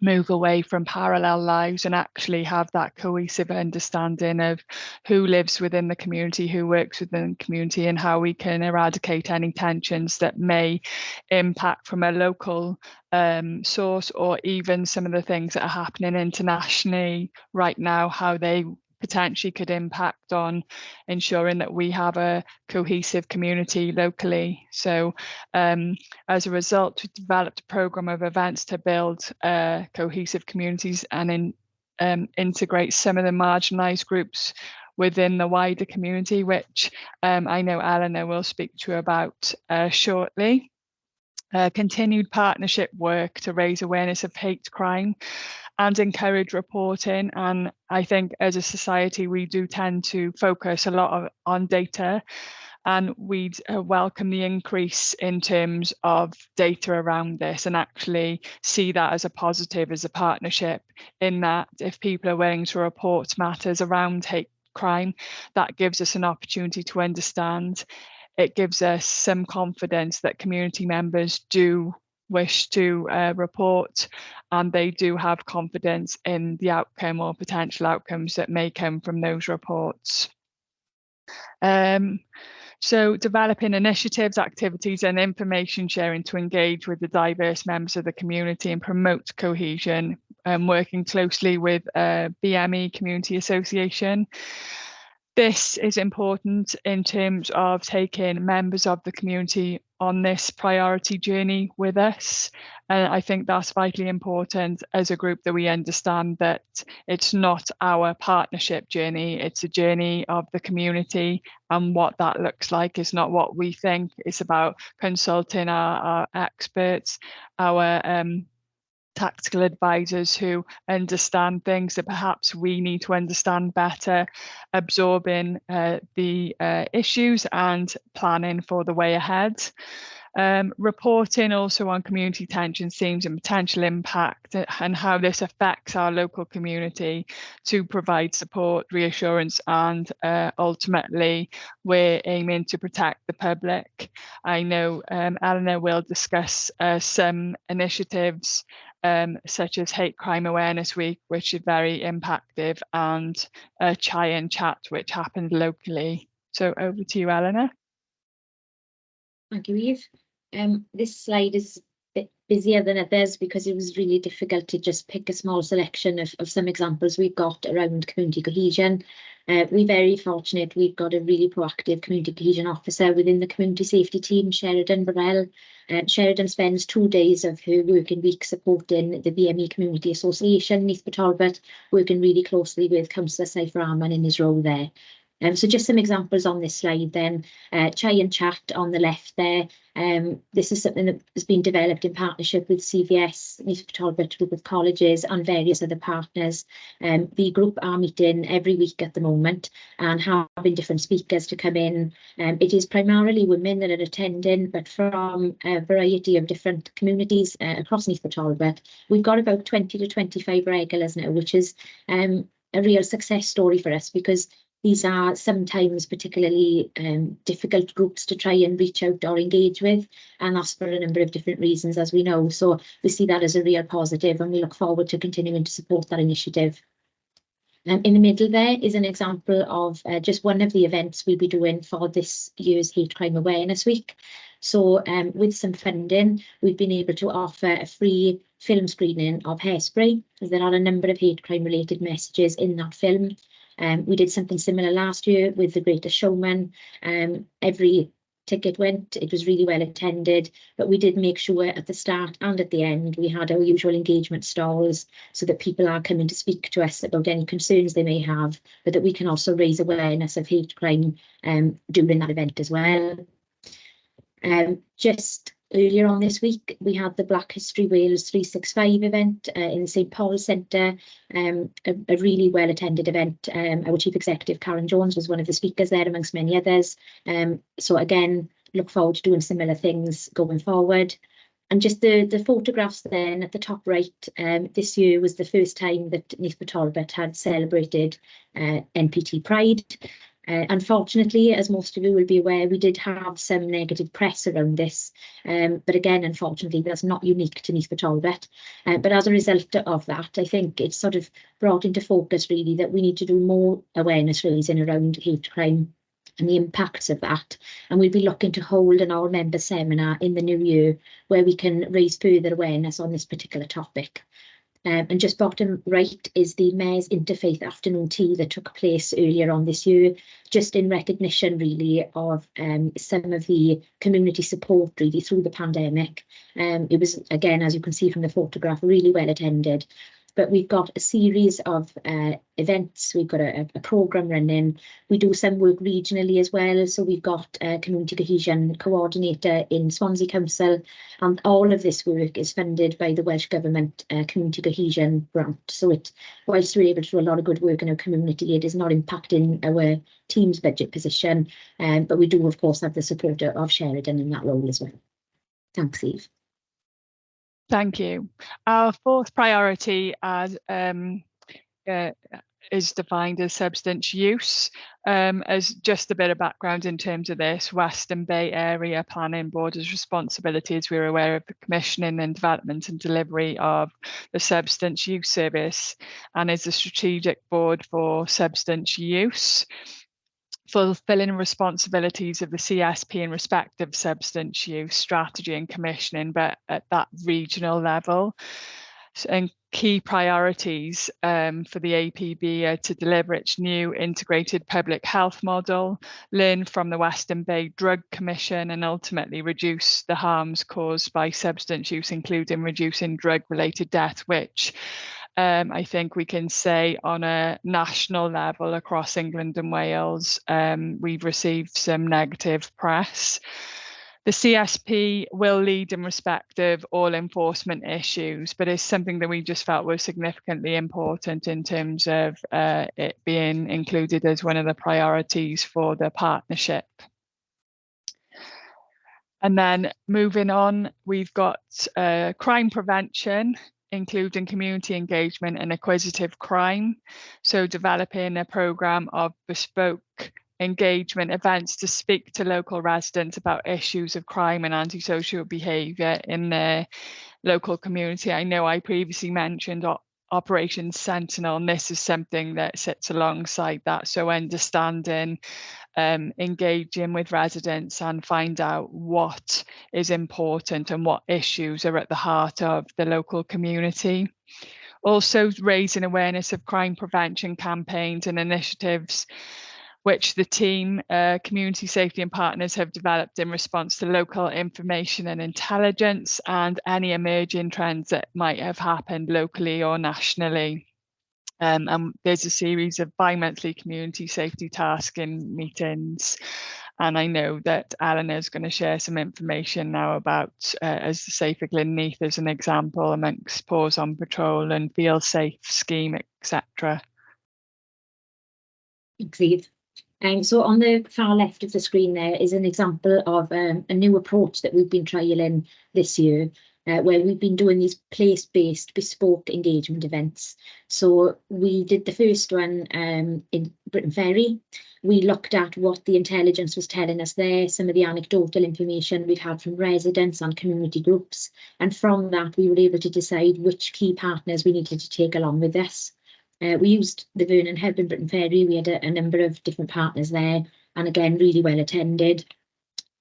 move away from parallel lives and actually have that cohesive understanding of who lives within the community, who works within the community, and how we can eradicate any tensions that may impact from a local source, or even some of the things that are happening internationally right now, how they potentially could impact on ensuring that we have a cohesive community locally. So as a result, we developed a programme of events to build cohesive communities and integrate some of the marginalised groups within the wider community, which I know Eleanor will speak to you about shortly. Continued partnership work to raise awareness of hate crime and encourage reporting. And I think as a society, we do tend to focus a lot on data, and we'd welcome the increase in terms of data around this, and actually see that as a positive, as a partnership, in that if people are willing to report matters around hate crime, that gives us an opportunity to understand. It gives us some confidence that community members do wish to report, and they do have confidence in the outcome or potential outcomes that may come from those reports. So developing initiatives, activities and information sharing to engage with the diverse members of the community and promote cohesion, working closely with BME Community Association. This is important in terms of taking members of the community on this priority journey with us. And I think that's vitally important as a group, that we understand that it's not our partnership journey, it's a journey of the community, and what that looks like is not what we think. It's about consulting our experts, our tactical advisors who understand things that perhaps we need to understand better, absorbing the issues and planning for the way ahead. Reporting also on community tensions, themes and potential impact and how this affects our local community to provide support, reassurance, and ultimately we're aiming to protect the public. I know Eleanor will discuss some initiatives such as Hate Crime Awareness Week, which is very impactful, and Chai and Chat, which happened locally. So over to you, Eleanor.
Thank you, Eve. This slide is a bit busier than others because it was really difficult to just pick a small selection of some examples we've got around community cohesion. We're very fortunate we've got a really proactive community cohesion officer within the community safety team, Sheridan Burrell. Sheridan spends 2 days of her working week supporting the BME Community Association, Neath, Talbot, working really closely with Councillor Cypher Arman in his role there. So just some examples on this slide then. Chai and Chat on the left there. This is something that has been developed in partnership with CVS, Neath, Talbot, group of colleges and various other partners. The group are meeting every week at the moment and having different speakers to come in. It is primarily women that are attending, but from a variety of different communities across Neath, Talbot. We've got about 20 to 25 regulars now, which is a real success story for us because these are sometimes particularly difficult groups to try and reach out or engage with, and that's for a number of different reasons, as we know. So we see that as a real positive, and we look forward to continuing to support that initiative. In the middle there is an example of just one of the events we'll be doing for this year's Hate Crime Awareness Week. So with some funding, we've been able to offer a free film screening of Hairspray, as there are a number of hate crime related messages in that film. We did something similar last year with The Greatest Showman. Every ticket went, it was really well attended, but we did make sure at the start and at the end we had our usual engagement stalls so that people are coming to speak to us about any concerns they may have, but that we can also raise awareness of hate crime during that event as well. Just earlier on this week, we had the Black History Wales 365 event in the St Paul's Centre, a really well-attended event. Our Chief Executive, Karen Jones, was one of the speakers there, amongst many others. So again, look forward to doing similar things going forward. And just the photographs then at the top right, this year was the first time that Neath Talbot had celebrated NPT Pride. Unfortunately, as most of you will be aware, we did have some negative press around this. But again, unfortunately, that's not unique to Neath Talbot. But as a result of that, I think it's sort of brought into focus really that we need to do more awareness raising around hate crime and the impacts of that. And we'll be looking to hold an all member seminar in the new year where we can raise further awareness on this particular topic. And just bottom right is the Mayor's Interfaith Afternoon Tea that took place earlier on this year, just in recognition really of some of the community support really through the pandemic. It was, again, as you can see from the photograph, really well attended. But we've got a series of events. We've got a programme running. We do some work regionally as well. So we've got a community cohesion coordinator in Swansea Council, and all of this work is funded by the Welsh Government Community Cohesion Grant. So whilst we're able to do a lot of good work in our community, it is not impacting our team's budget position. But we do, of course, have the support of Sheridan in that role as well. Thanks, Eve.
Thank you. Our fourth priority is defined as substance use. As just a bit of background in terms of this, Western Bay Area Planning Board's responsibilities, we're aware of the commissioning and development and delivery of the substance use service and is a strategic board for substance use, fulfilling responsibilities of the CSP in respect of substance use strategy and commissioning, but at that regional level. And key priorities for the APB are to deliver its new integrated public health model, learn from the Western Bay Drug Commission, and ultimately reduce the harms caused by substance use, including reducing drug-related death, which I think we can say on a national level across England and Wales, we've received some negative press. The CSP will lead in respect of all enforcement issues, but it's something that we just felt was significantly important in terms of it being included as one of the priorities for the partnership. And then moving on, we've got crime prevention, including community engagement and acquisitive crime. So developing a programme of bespoke engagement events to speak to local residents about issues of crime and antisocial behaviour in their local community. I know I previously mentioned Operation Sentinel, and this is something that sits alongside that. So understanding, engaging with residents and find out what is important and what issues are at the heart of the local community. Also raising awareness of crime prevention campaigns and initiatives which the team, community safety and partners have developed in response to local information and intelligence and any emerging trends that might have happened locally or nationally. And there's a series of bi-monthly community safety tasking meetings. And I know that Eleanor's going to share some information now about, as the Safer Glyn Neath as an example, amongst Paws on Patrol and Feel Safe scheme, etc.
Thanks, Eve. So on the far left of the screen there is an example of a new approach that we've been trialling this year, where we've been doing these place-based bespoke engagement events. So we did the first one in Britain Ferry. We looked at what the intelligence was telling us there, some of the anecdotal information we'd had from residents and community groups. And from that, we were able to decide which key partners we needed to take along with us. We used the Vernon Hub in Britain Ferry. We had a number of different partners there, and again, really well attended.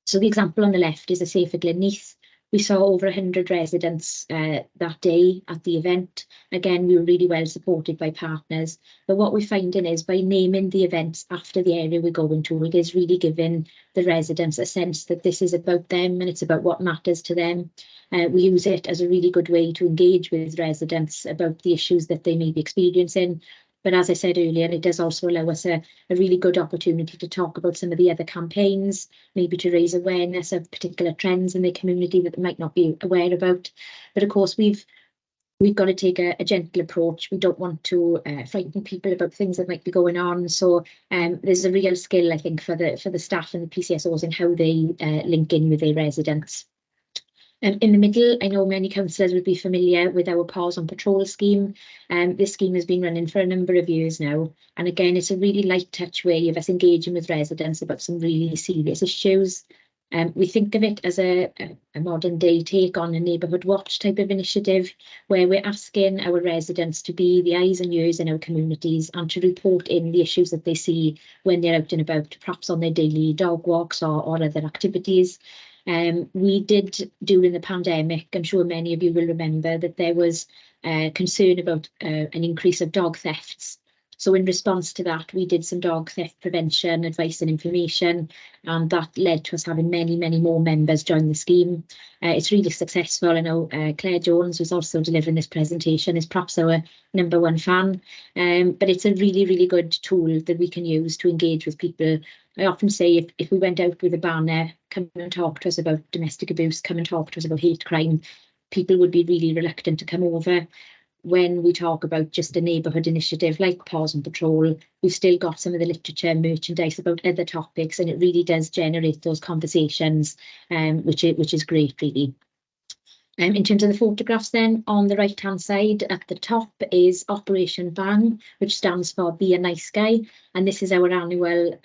So the example on the left is a Safer Glyn Neath. We saw over 100 residents that day at the event. Again, we were really well supported by partners. But what we're finding is by naming the events after the area we're going to, it is really giving the residents a sense that this is about them and it's about what matters to them. We use it as a really good way to engage with residents about the issues that they may be experiencing. But as I said earlier, it does also allow us a really good opportunity to talk about some of the other campaigns, maybe to raise awareness of particular trends in the community that they might not be aware about. But of course, we've got to take a gentle approach. We don't want to frighten people about things that might be going on. So there's a real skill, I think, for the staff and the PCSOs in how they link in with their residents. In the middle, I know many councillors would be familiar with our Paws on Patrol scheme. This scheme has been running for a number of years now. And again, it's a really light touch way of us engaging with residents about some really serious issues. We think of it as a modern day take on a neighbourhood watch type of initiative, where we're asking our residents to be the eyes and ears in our communities and to report in the issues that they see when they're out and about, perhaps on their daily dog walks or other activities. We did during the pandemic, I'm sure many of you will remember that there was concern about an increase of dog thefts. So in response to that, we did some dog theft prevention, advice and information, and that led to us having many, many more members join the scheme. It's really successful. I know Claire Jones, who's also delivering this presentation, is perhaps our #1 fan, but it's a really, really good tool that we can use to engage with people. I often say if we went out with a banner, come and talk to us about domestic abuse, come and talk to us about hate crime, people would be really reluctant to come over. When we talk about just a neighbourhood initiative like Paws on Patrol, we've still got some of the literature and merchandise about other topics, and it really does generate those conversations, which is great, really. In terms of the photographs then, on the right-hand side at the top is Operation Bang, which stands for Be a Nice Guy. And this is our annual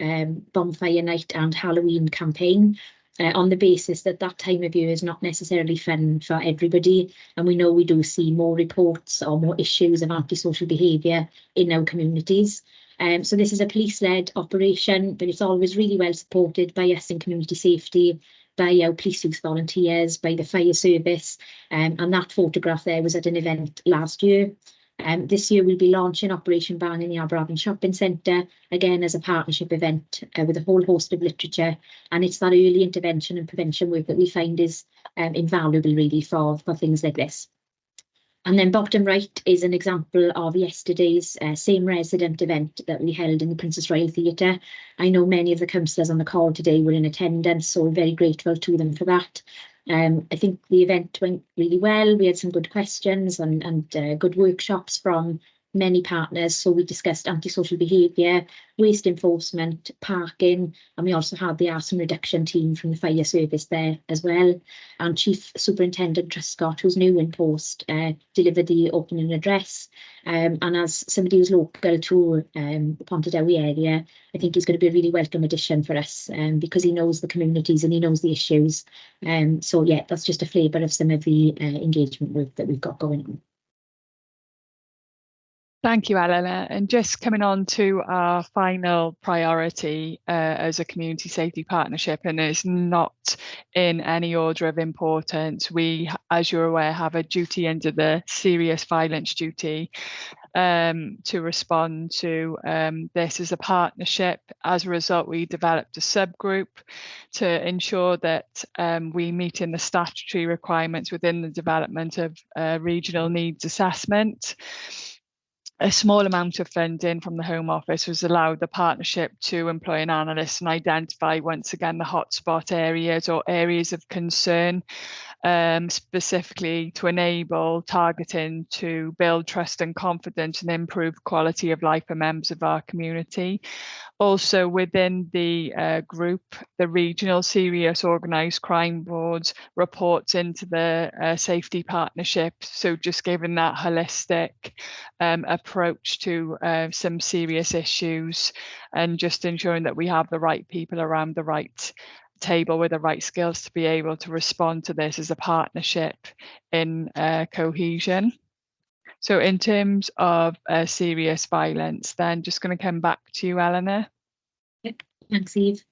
bonfire night and Halloween campaign. On the basis that that time of year is not necessarily fun for everybody. And we know we do see more reports or more issues of antisocial behaviour in our communities. So this is a police-led operation, but it's always really well supported by us in community safety, by our police youth volunteers, by the fire service. And that photograph there was at an event last year. This year we'll be launching Operation Bang in the Aberarden Shopping Centre, again as a partnership event with a whole host of literature. And it's that early intervention and prevention work that we find is invaluable really for things like this. And then bottom right is an example of yesterday's same resident event that we held in the Princess Royal Theatre. I know many of the councillors on the call today were in attendance, so we're very grateful to them for that. I think the event went really well. We had some good questions and good workshops from many partners. So we discussed antisocial behaviour, waste enforcement, parking, and we also had the arson reduction team from the fire service there as well. And Chief Superintendent Truscott, who's new in post, delivered the opening address. And as somebody who's local to the Pontardawe area, I think he's going to be a really welcome addition for us because he knows the communities and he knows the issues. So yeah, that's just a flavour of some of the engagement work that we've got going on.
Thank you, Eleanor. And just coming on to our final priority as a community safety partnership, and it's not in any order of importance. We, as you're aware, have a duty under the serious violence duty to respond to this as a partnership. As a result, we developed a subgroup to ensure that we meet in the statutory requirements within the development of regional needs assessment. A small amount of funding from the Home Office was allowed the partnership to employ an analyst and identify once again the hotspot areas or areas of concern, specifically to enable targeting to build trust and confidence and improve quality of life for members of our community. Also within the group, the regional serious organised crime boards reports into the safety partnership. So just giving that holistic approach to some serious issues and just ensuring that we have the right people around the right table with the right skills to be able to respond to this as a partnership in cohesion. So in terms of serious violence, then just going to come back to you, Eleanor.
Yep, thanks, Eve.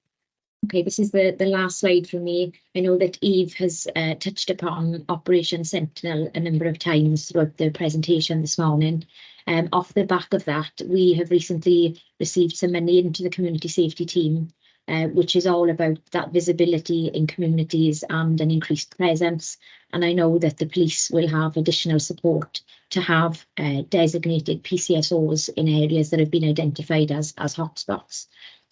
Okay, this is the last slide for me. I know that Eve has touched upon Operation Sentinel a number of times throughout the presentation this morning. Off the back of that, we have recently received some money into the community safety team, which is all about that visibility in communities and an increased presence. And I know that the police will have additional support to have designated PCSOs in areas that have been identified as hotspots.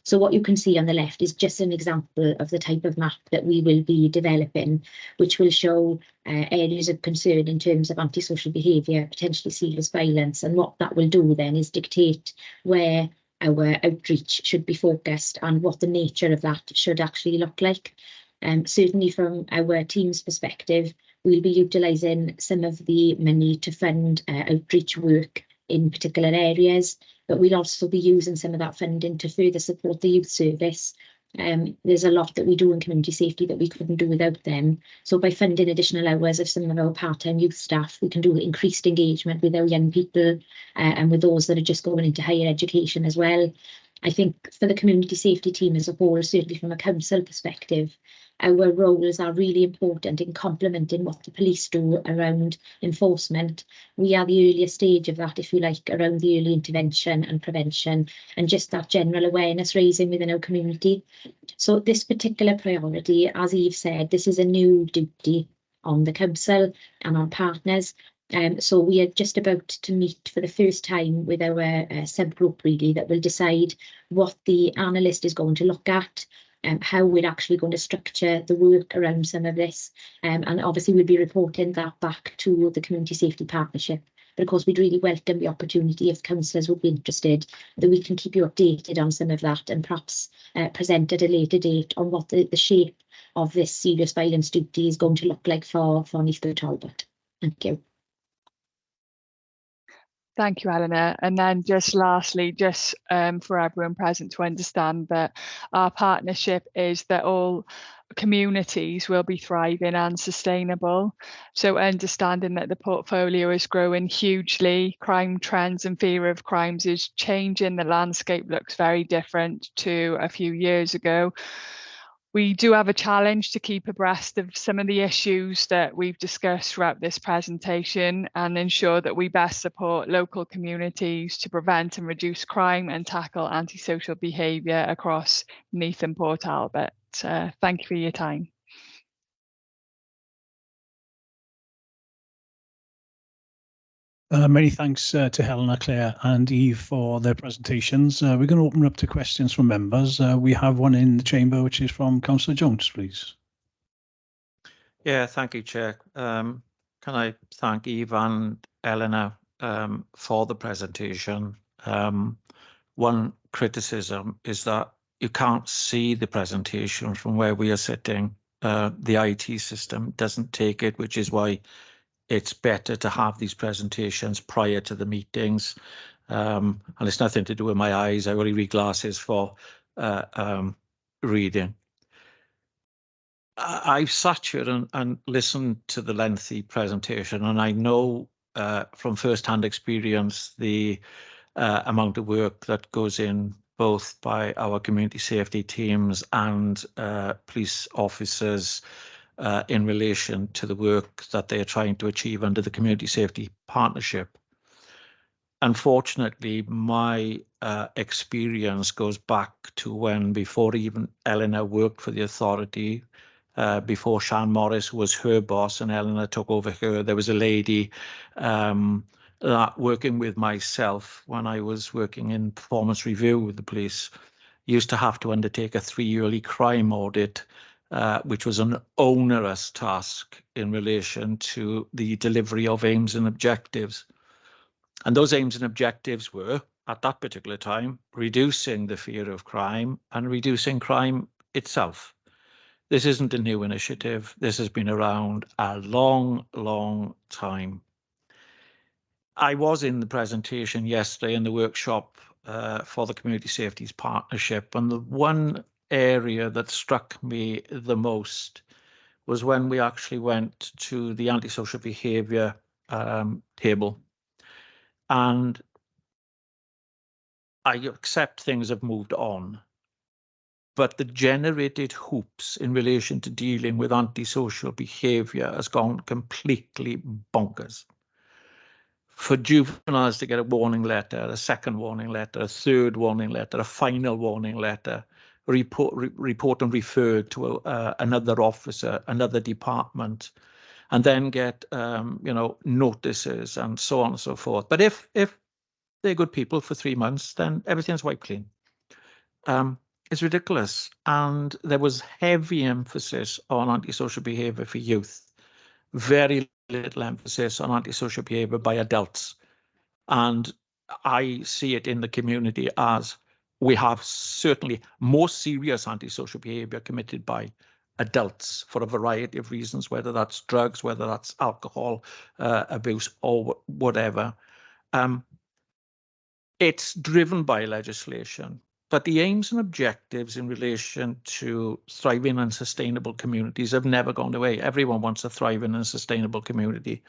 So what you can see on the left is just an example of the type of map that we will be developing, which will show areas of concern in terms of antisocial behaviour, potentially serious violence. And what that will do then is dictate where our outreach should be focused and what the nature of that should actually look like. Certainly from our team's perspective, we'll be utilising some of the money to fund outreach work in particular areas, but we'll also be using some of that funding to further support the youth service. There's a lot that we do in community safety that we couldn't do without them. So by funding additional hours of some of our part-time youth staff, we can do increased engagement with our young people and with those that are just going into higher education as well. I think for the community safety team as a whole, certainly from a council perspective, our roles are really important in complementing what the police do around enforcement. We are the earlier stage of that, if you like, around the early intervention and prevention and just that general awareness raising within our community. So this particular priority, as Eve said, this is a new duty on the council and our partners. So we are just about to meet for the first time with our subgroup really that will decide what the analyst is going to look at, how we're actually going to structure the work around some of this. And obviously we'll be reporting that back to the Community Safety Partnership. But of course, we'd really welcome the opportunity if councillors would be interested that we can keep you updated on some of that and perhaps present at a later date on what the shape of this serious violence duty is going to look like for Neath and Talbot. Thank you.
Thank you, Eleanor. And then just lastly, just for everyone present to understand that our partnership is that all communities will be thriving and sustainable. So understanding that the portfolio is growing hugely, crime trends and fear of crimes is changing, the landscape looks very different to a few years ago. We do have a challenge to keep abreast of some of the issues that we've discussed throughout this presentation and ensure that we best support local communities to prevent and reduce crime and tackle antisocial behaviour across Neath and Port Talbot. Thank you for your time.
Many thanks to Helena, Claire and Eve for their presentations. We're going to open up to questions from members. We have one in the chamber, which is from Councillor Jones, please.
Yeah, thank you, Chair. Can I thank Eve and Eleanor for the presentation? One criticism is that you can't see the presentation from where we are sitting. The IT system doesn't take it, which is why it's better to have these presentations prior to the meetings. And it's nothing to do with my eyes. I only read glasses for reading. I've sat here and listened to the lengthy presentation, and I know from first-hand experience the amount of work that goes in both by our community safety teams and police officers in relation to the work that they are trying to achieve under the community safety partnership. Unfortunately, my experience goes back to when, before even Eleanor worked for the authority, before Sian Morris was her boss and Eleanor took over her, there was a lady working with myself when I was working in performance review with the police, used to have to undertake a 3-yearly crime audit, which was an onerous task in relation to the delivery of aims and objectives. And those aims and objectives were, at that particular time, reducing the fear of crime and reducing crime itself. This isn't a new initiative. This has been around a long, long time. I was in the presentation yesterday in the workshop for the Community Safeties Partnership, and the one area that struck me the most was when we actually went to the antisocial behaviour table. And I accept things have moved on, but the generated hoops in relation to dealing with antisocial behaviour has gone completely bonkers. For juveniles to get a warning letter, a second warning letter, a third warning letter, a final warning letter, report and refer to another officer, another department, and then get notices and so on and so forth. But if they're good people for 3 months, then everything's wiped clean. It's ridiculous. And there was heavy emphasis on antisocial behaviour for youth, very little emphasis on antisocial behaviour by adults. And I see it in the community as we have certainly more serious antisocial behaviour committed by adults for a variety of reasons, whether that's drugs, whether that's alcohol abuse or whatever. It's driven by legislation, but the aims and objectives in relation to thriving and sustainable communities have never gone away. Everyone wants a thriving and sustainable community.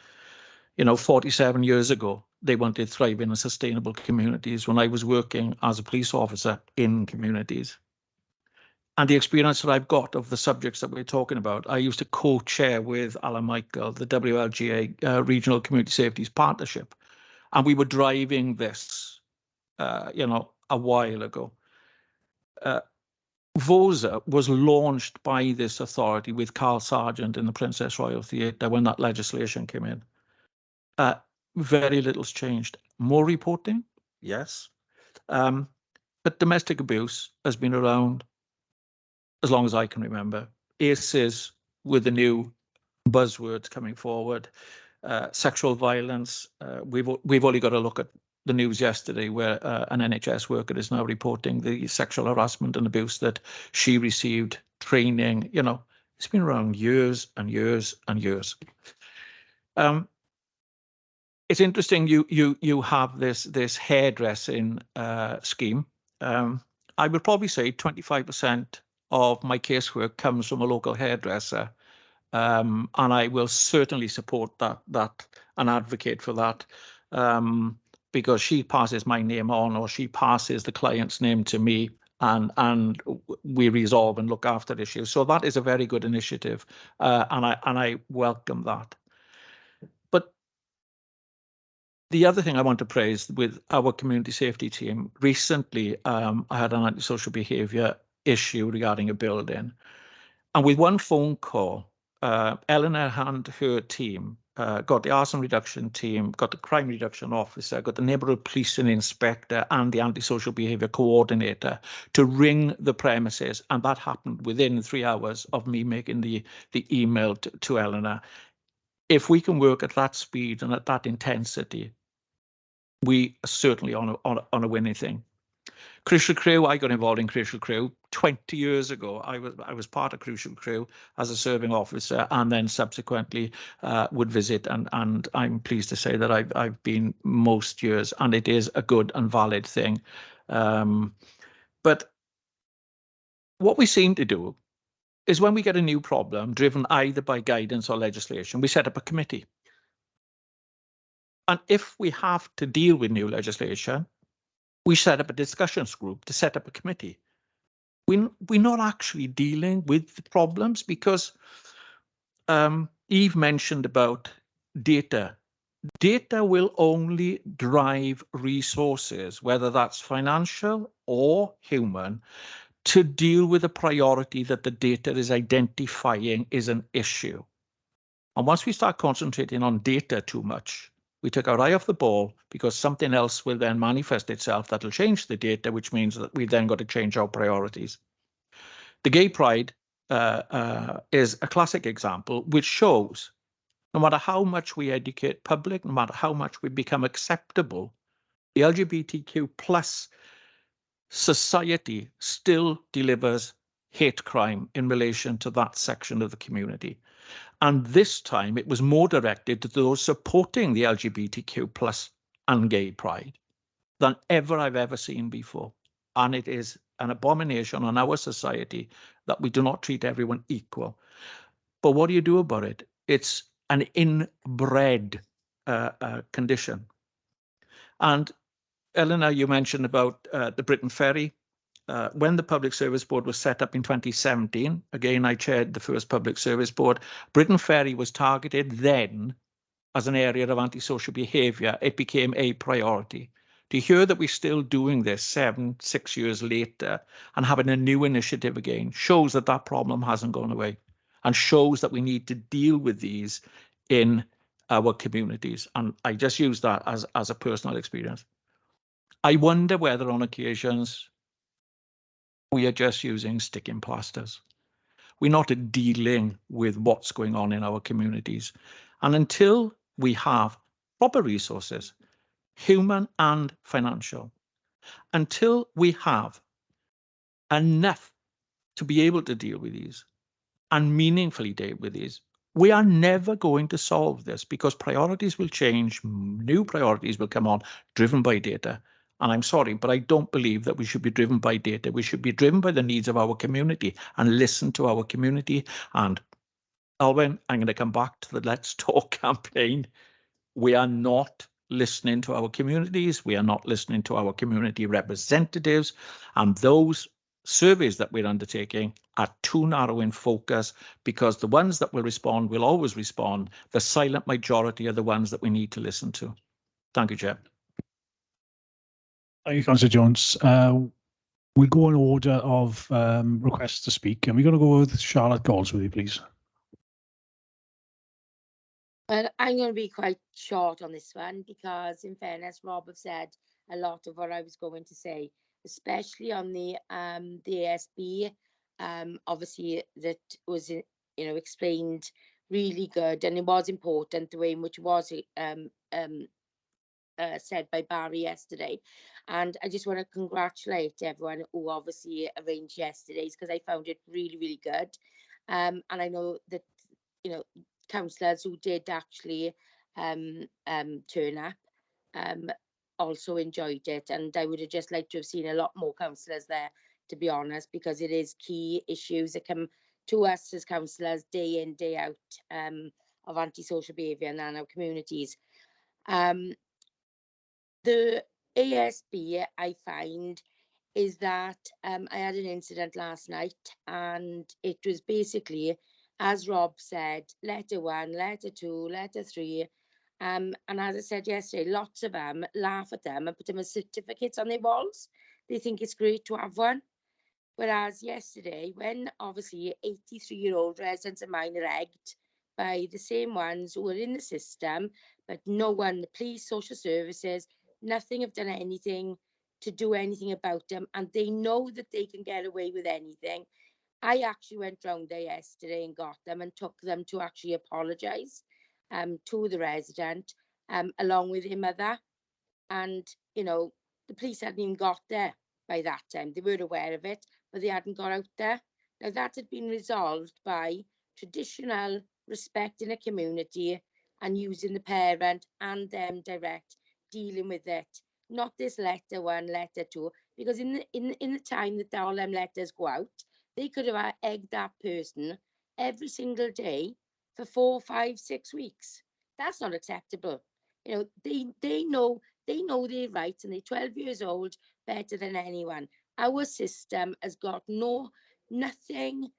47 years ago, they wanted thriving and sustainable communities when I was working as a police officer in communities. And the experience that I've got of the subjects that we're talking about, I used to co-chair with Alan Michael, the WLGA Regional Community Safeties Partnership, and we were driving this a while ago. VOSA was launched by this authority with Carl Sargent in the Princess Royal Theatre when that legislation came in. Very little's changed. More reporting, yes. But domestic abuse has been around as long as I can remember. ACEs with the new buzzwords coming forward. Sexual violence, we've only got to look at the news yesterday where an NHS worker is now reporting the sexual harassment and abuse that she received, training. It's been around years and years and years. It's interesting you have this hairdressing scheme. I would probably say 25% of my casework comes from a local hairdresser. And I will certainly support that and advocate for that, because she passes my name on, or she passes the client's name to me, and we resolve and look after issues. So that is a very good initiative, and I welcome that. But the other thing I want to praise with our community safety team, recently I had an antisocial behaviour issue regarding a building, and with one phone call, Eleanor and her team got the arson reduction team, got the crime reduction officer, got the neighbourhood policing inspector and the antisocial behaviour coordinator to ring the premises. And that happened within 3 hours of me making the email to Eleanor. If we can work at that speed and at that intensity, we are certainly on a winning thing. Crucial Crew, I got involved in Crucial Crew 20 years ago. I was part of Crucial Crew as a serving officer, and then subsequently would visit, and I'm pleased to say that I've been most years, and it is a good and valid thing. But what we seem to do is when we get a new problem driven either by guidance or legislation, we set up a committee. And if we have to deal with new legislation, we set up a discussions group to set up a committee. We're not actually dealing with the problems because Eve mentioned about data. Data will only drive resources, whether that's financial or human, to deal with a priority that the data is identifying is an issue. And once we start concentrating on data too much, we take our eye off the ball because something else will then manifest itself that'll change the data, which means that we then got to change our priorities. The gay pride is a classic example, which shows no matter how much we educate public, no matter how much we become acceptable, the LGBTQ plus society still delivers hate crime in relation to that section of the community. And this time it was more directed to those supporting the LGBTQ plus and gay pride than ever I've ever seen before. And it is an abomination on our society that we do not treat everyone equal. But what do you do about it? It's an inbred condition. And Eleanor, you mentioned about the Britain Ferry. When the Public Service Board was set up in 2017, again, I chaired the first Public Service Board, Britain Ferry was targeted then as an area of antisocial behaviour. It became a priority. To hear that we're still doing this 6 years later and having a new initiative again shows that that problem hasn't gone away and shows that we need to deal with these in our communities. And I just use that as a personal experience. I wonder whether on occasions we are just using sticking plasters. We're not dealing with what's going on in our communities. And until we have proper resources, human and financial, until we have enough to be able to deal with these and meaningfully deal with these, we are never going to solve this because priorities will change, new priorities will come on, driven by data. And I'm sorry, but I don't believe that we should be driven by data. We should be driven by the needs of our community and listen to our community. And Alwyn, I'm going to come back to the Let's Talk campaign. We are not listening to our communities. We are not listening to our community representatives. And those surveys that we're undertaking are too narrow in focus because the ones that will respond will always respond. The silent majority are the ones that we need to listen to. Thank you, Chair.
Thank you, Councillor Jones. We'll go in order of requests to speak. And we're going to go with Charlotte Goldsworthy, please.
Well, I'm going to be quite short on this one because, in fairness, Rob have said a lot of what I was going to say, especially on the PSB. Obviously, that was explained really good, and it was important the way in which it was said by Barry yesterday. And I just want to congratulate everyone who obviously arranged yesterday's because I found it really, really good. And I know that councillors who did actually turn up also enjoyed it, and I would have just liked to have seen a lot more councillors there, to be honest, because it is key issues that come to us as councillors day in, day out of antisocial behaviour in our communities. The ASB, I find, is that I had an incident last night, and it was basically, as Rob said, letter 1, letter 2, letter 3. And as I said yesterday, lots of them laugh at them and put them as certificates on their walls. They think it's great to have one. Whereas yesterday, when obviously 83-year-old residents of mine are egged by the same ones who are in the system, but no one, the police, social services, nothing have done anything to do anything about them, and they know that they can get away with anything. I actually went round there yesterday and got them and took them to actually apologise to the resident, along with his mother. And, you know, the police hadn't even got there by that time. They were aware of it, but they hadn't got out there. Now, that had been resolved by traditional respect in a community and using the parent and them direct, dealing with it. Not this letter 1, letter 2, because in the time that all them letters go out, they could have egged that person every single day for 4, 5, 6 weeks. That's not acceptable. You know, they know their rights, and they're 12 years old better than anyone. Our system has got nothing.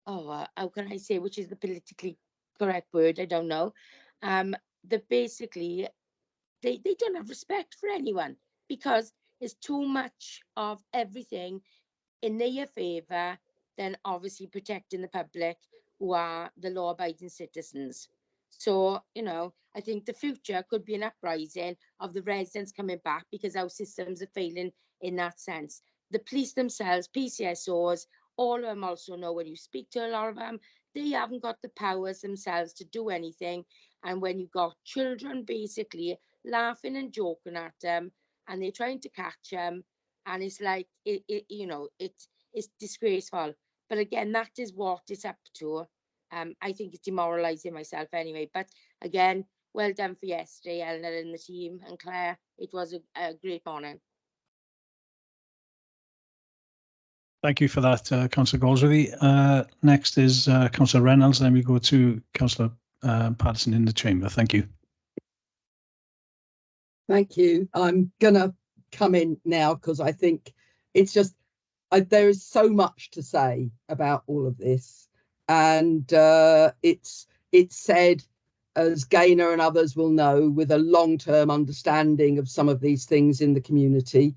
Oh, how can I say which is the politically correct word? I don't know. That basically they don't have respect for anyone, because it's too much of everything in their favour than obviously protecting the public, who are the law-abiding citizens. So, you know, I think the future could be an uprising of the residents coming back, because our systems are failing in that sense. The police themselves, PCSOs, all of them also know, when you speak to a lot of them, they haven't got the powers themselves to do anything. And when you've got children basically laughing and joking at them, and they're trying to catch them, and it's like, it's disgraceful. But again, that is what it's up to. I think it's demoralising myself anyway. But again, well done for yesterday, Eleanor and the team, and Claire. It was a great morning.
Thank you for that, Councillor Goldsworthy. Next is Councillor Reynolds, then we go to Councillor Patterson in the chamber. Thank you.
Thank you. I'm going to come in now because I think it's just, there is so much to say about all of this. And it's said, as Gaynor and others will know, with a long-term understanding of some of these things in the community.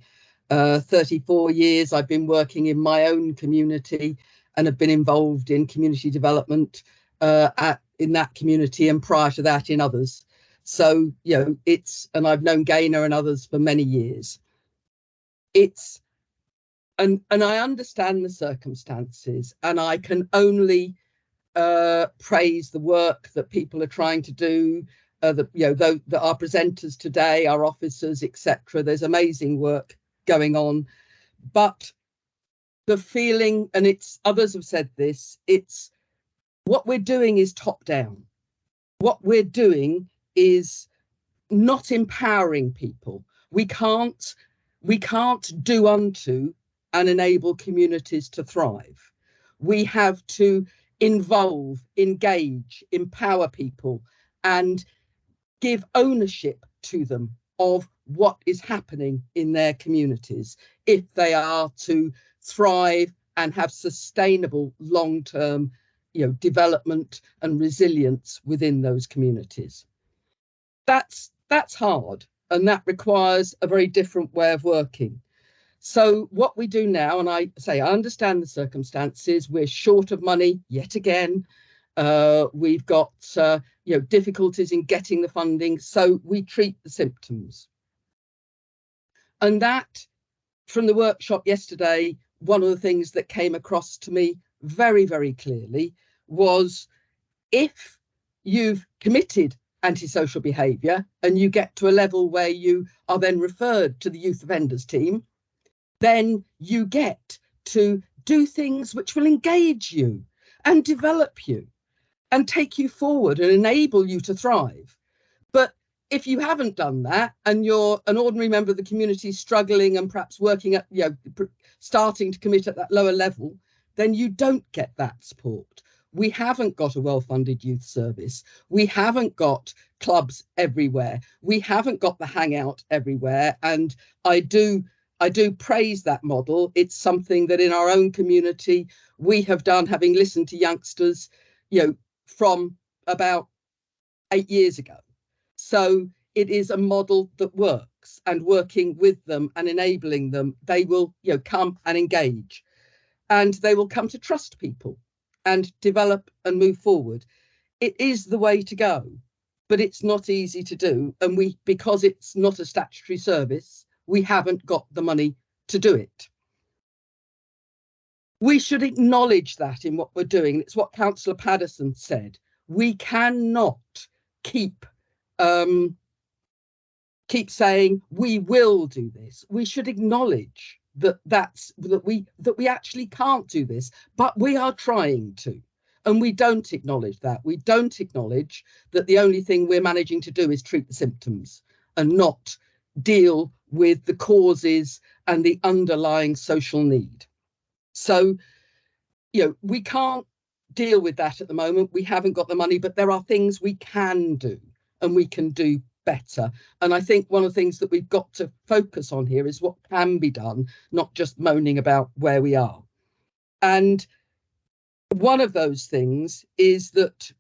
34 years I've been working in my own community and have been involved in community development in that community, and prior to that in others. So, you know, and I've known Gaynor and others for many years. And I understand the circumstances, and I can only praise the work that people are trying to do, that our presenters today, our officers, etc. There's amazing work going on, but the feeling, and others have said this, it's what we're doing is top down. What we're doing is not empowering people. We can't do unto and enable communities to thrive. We have to involve, engage, empower people, and give ownership to them of what is happening in their communities, if they are to thrive and have sustainable long-term, development and resilience within those communities. That's hard, and that requires a very different way of working. So what we do now, and I understand the circumstances, we're short of money yet again. We've got difficulties in getting the funding, so we treat the symptoms. And that, from the workshop yesterday, one of the things that came across to me very, very clearly was, if you've committed antisocial behaviour and you get to a level where you are then referred to the youth offenders team, then you get to do things which will engage you and develop you and take you forward and enable you to thrive. But if you haven't done that, and you're an ordinary member of the community struggling and perhaps working at, starting to commit at that lower level, then you don't get that support. We haven't got a well-funded youth service. We haven't got clubs everywhere. We haven't got the hangout everywhere. And I do praise that model. It's something that in our own community we have done, having listened to youngsters, from about 8 years ago. So it is a model that works, and working with them and enabling them, they will, come and engage, and they will come to trust people and develop and move forward. it is the way to go, but it's not easy to do. And because it's not a statutory service, we haven't got the money to do it. We should acknowledge that in what we're doing. It's what Councillor Paddison said. We cannot keep saying we will do this. We should acknowledge that we actually can't do this, but we are trying to. And we don't acknowledge that. We don't acknowledge that the only thing we're managing to do is treat the symptoms and not deal with the causes and the underlying social need. So, we can't deal with that at the moment. We haven't got the money, but there are things we can do, and we can do better. And I think one of the things that we've got to focus on here is what can be done, not just moaning about where we are. And one of those things is that,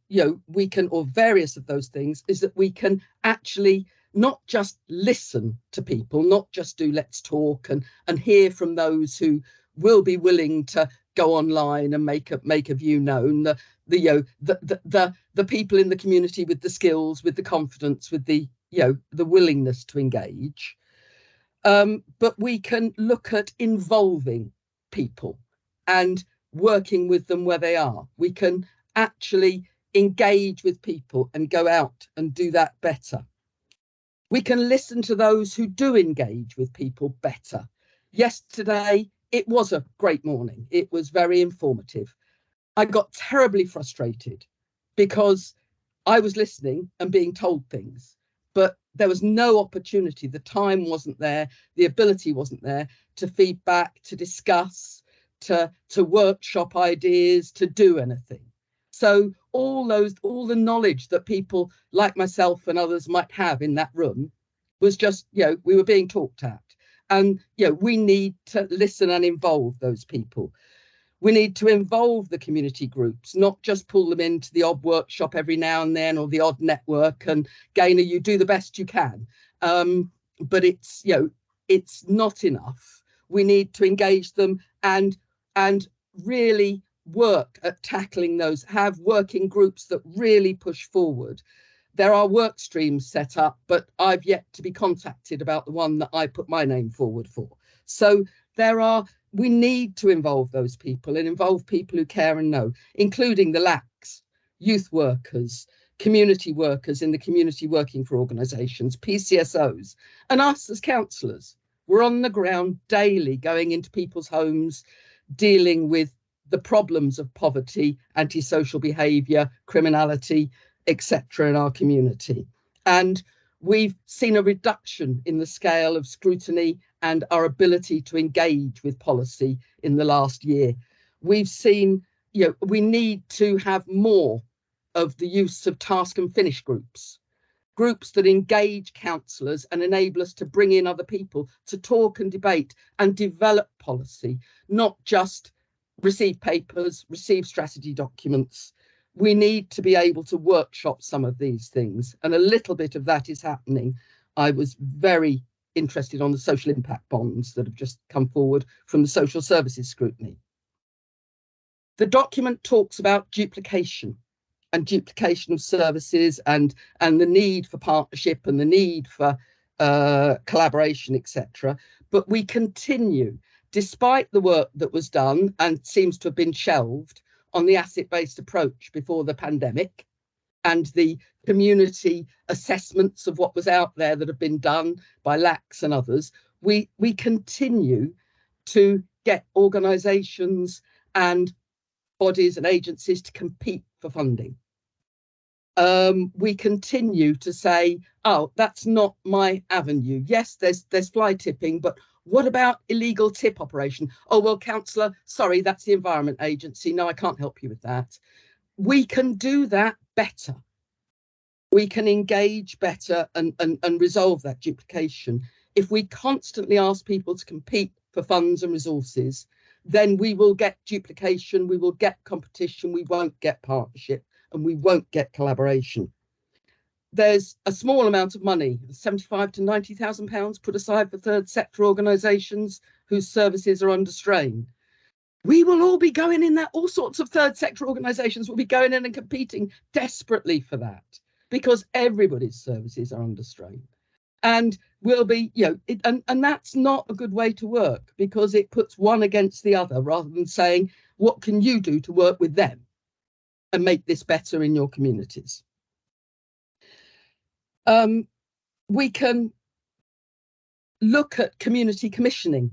we can, or various of those things, is that we can actually not just listen to people, not just do let's talk and hear from those who will be willing to go online and make a view known, the people in the community with the skills, with the confidence, with the willingness to engage. But we can look at involving people and working with them where they are. We can actually engage with people and go out and do that better. We can listen to those who do engage with people better. Yesterday, it was a great morning. It was very informative. I got terribly frustrated because I was listening and being told things, but there was no opportunity. The time wasn't there. The ability wasn't there to feedback, to discuss, to workshop ideas, to do anything. So all the knowledge that people like myself and others might have in that room was just, we were being talked at. And, we need to listen and involve those people. We need to involve the community groups, not just pull them into the odd workshop every now and then or the odd network and Gaynor, you do the best you can. But it's not enough. We need to engage them and really work at tackling those, have working groups that really push forward. There are work streams set up, but I've yet to be contacted about the one that I put my name forward for. So we need to involve those people and involve people who care and know, including the LACs, youth workers, community workers in the community working for organisations, PCSOs, and us as councillors. We're on the ground daily, going into people's homes, dealing with the problems of poverty, antisocial behaviour, criminality, etc. in our community. And we've seen a reduction in the scale of scrutiny and our ability to engage with policy in the last year. We've seen, we need to have more of the use of task and finish groups that engage councillors and enable us to bring in other people to talk and debate and develop policy, not just receive papers, receive strategy documents. We need to be able to workshop some of these things, and a little bit of that is happening. I was very interested on the social impact bonds that have just come forward from the social services scrutiny. The document talks about duplication of services and the need for partnership and the need for collaboration, etc. But we continue, despite the work that was done and seems to have been shelved on the asset-based approach before the pandemic and the community assessments of what was out there that have been done by LACs and others, we continue to get organisations and bodies and agencies to compete for funding. We continue to say, oh, that's not my avenue. Yes, there's fly tipping, but what about illegal tip operation? Oh, well, councillor, sorry, that's the Environment Agency. No, I can't help you with that. We can do that better. We can engage better and resolve that duplication. If we constantly ask people to compete for funds and resources, then we will get duplication, we will get competition, we won't get partnership, and we won't get collaboration. There's a small amount of money, £75,000 to £90,000 put aside for third sector organisations whose services are under strain. We will all be going in there. All sorts of third sector organisations will be going in and competing desperately for that, because everybody's services are under strain. And will be, and that's not a good way to work, because it puts one against the other rather than saying, what can you do to work with them and make this better in your communities? We can look at community commissioning.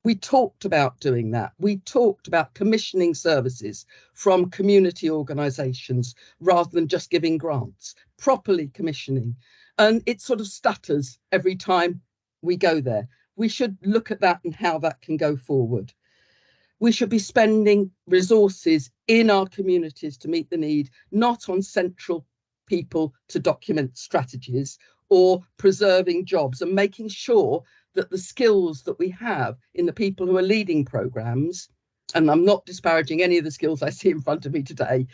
We talked about doing that. We talked about commissioning services from community organisations rather than just giving grants, properly commissioning. And it sort of stutters every time we go there. We should look at that and how that can go forward. We should be spending resources in our communities to meet the need, not on central people to document strategies or preserving jobs, and making sure that the skills that we have in the people who are leading programmes, and I'm not disparaging any of the skills I see in front of me today,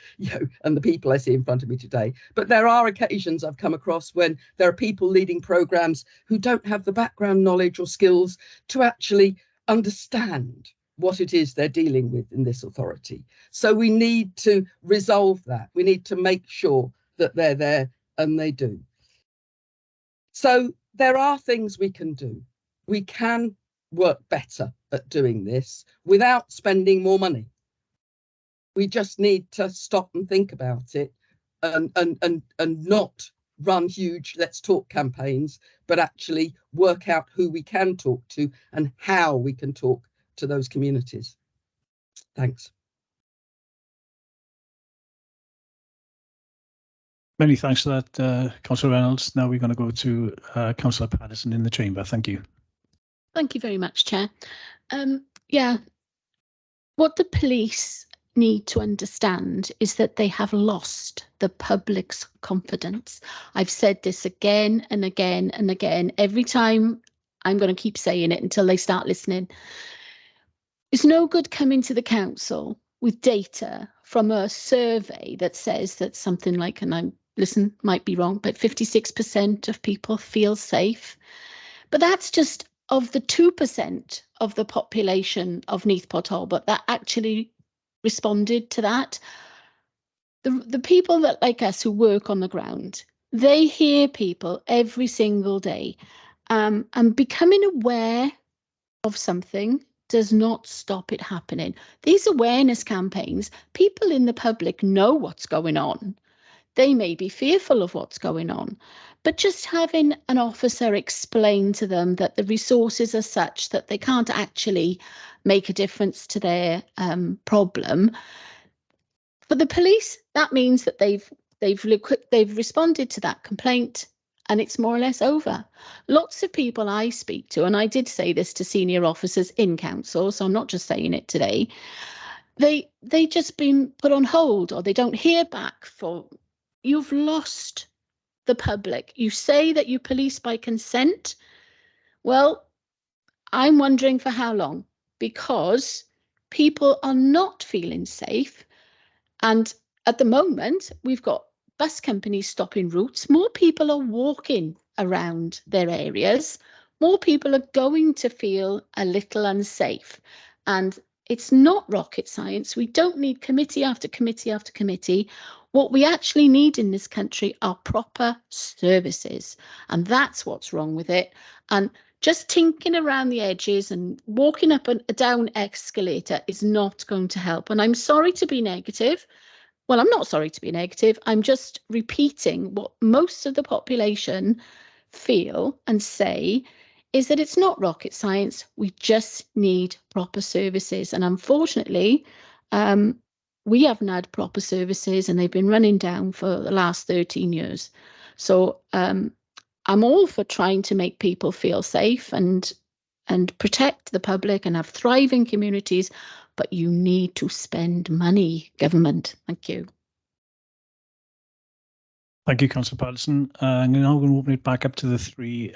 and the people I see in front of me today, but there are occasions I've come across when there are people leading programmes who don't have the background knowledge or skills to actually understand what it is they're dealing with in this authority. So we need to resolve that. We need to make sure that they're there, and they do. So there are things we can do. We can work better at doing this without spending more money. We just need to stop and think about it, and not run huge let's talk campaigns, but actually work out who we can talk to and how we can talk to those communities. Thanks.
Many thanks for that, Councillor Reynolds. Now we're going to go to Councillor Patterson in the chamber. Thank you.
Thank you very much, Chair. Yeah, what the police need to understand is that they have lost the public's confidence. I've said this again and again and again. Every time, I'm going to keep saying it until they start listening. It's no good coming to the council with data from a survey that says that something like, and might be wrong, but 56% of people feel safe. But that's just of the 2% of the population of Neath Port Talbot that actually responded to that. The people that, like us, who work on the ground, they hear people every single day, and becoming aware of something does not stop it happening. These awareness campaigns, people in the public know what's going on. They may be fearful of what's going on, but just having an officer explain to them that the resources are such that they can't actually make a difference to their problem. For the police, that means that they've responded to that complaint, and it's more or less over. Lots of people I speak to, and I did say this to senior officers in council, so I'm not just saying it today, they just been put on hold, or they don't hear back for. You've lost the public. You say that you police by consent. Well, I'm wondering for how long, because people are not feeling safe. And at the moment, we've got bus companies stopping routes. More people are walking around their areas. More people are going to feel a little unsafe. And it's not rocket science. We don't need committee after committee after committee. What we actually need in this country are proper services. And that's what's wrong with it. And just tinkering around the edges and walking up and down escalator is not going to help. And I'm sorry to be negative. Well, I'm not sorry to be negative. I'm just repeating what most of the population feel and say, is that it's not rocket science. We just need proper services. And unfortunately, we haven't had proper services, and they've been running down for the last 13 years. So I'm all for trying to make people feel safe and protect the public and have thriving communities, but you need to spend money, government. Thank you.
Thank you, Councillor Patterson. I'm now going to open it back up to the three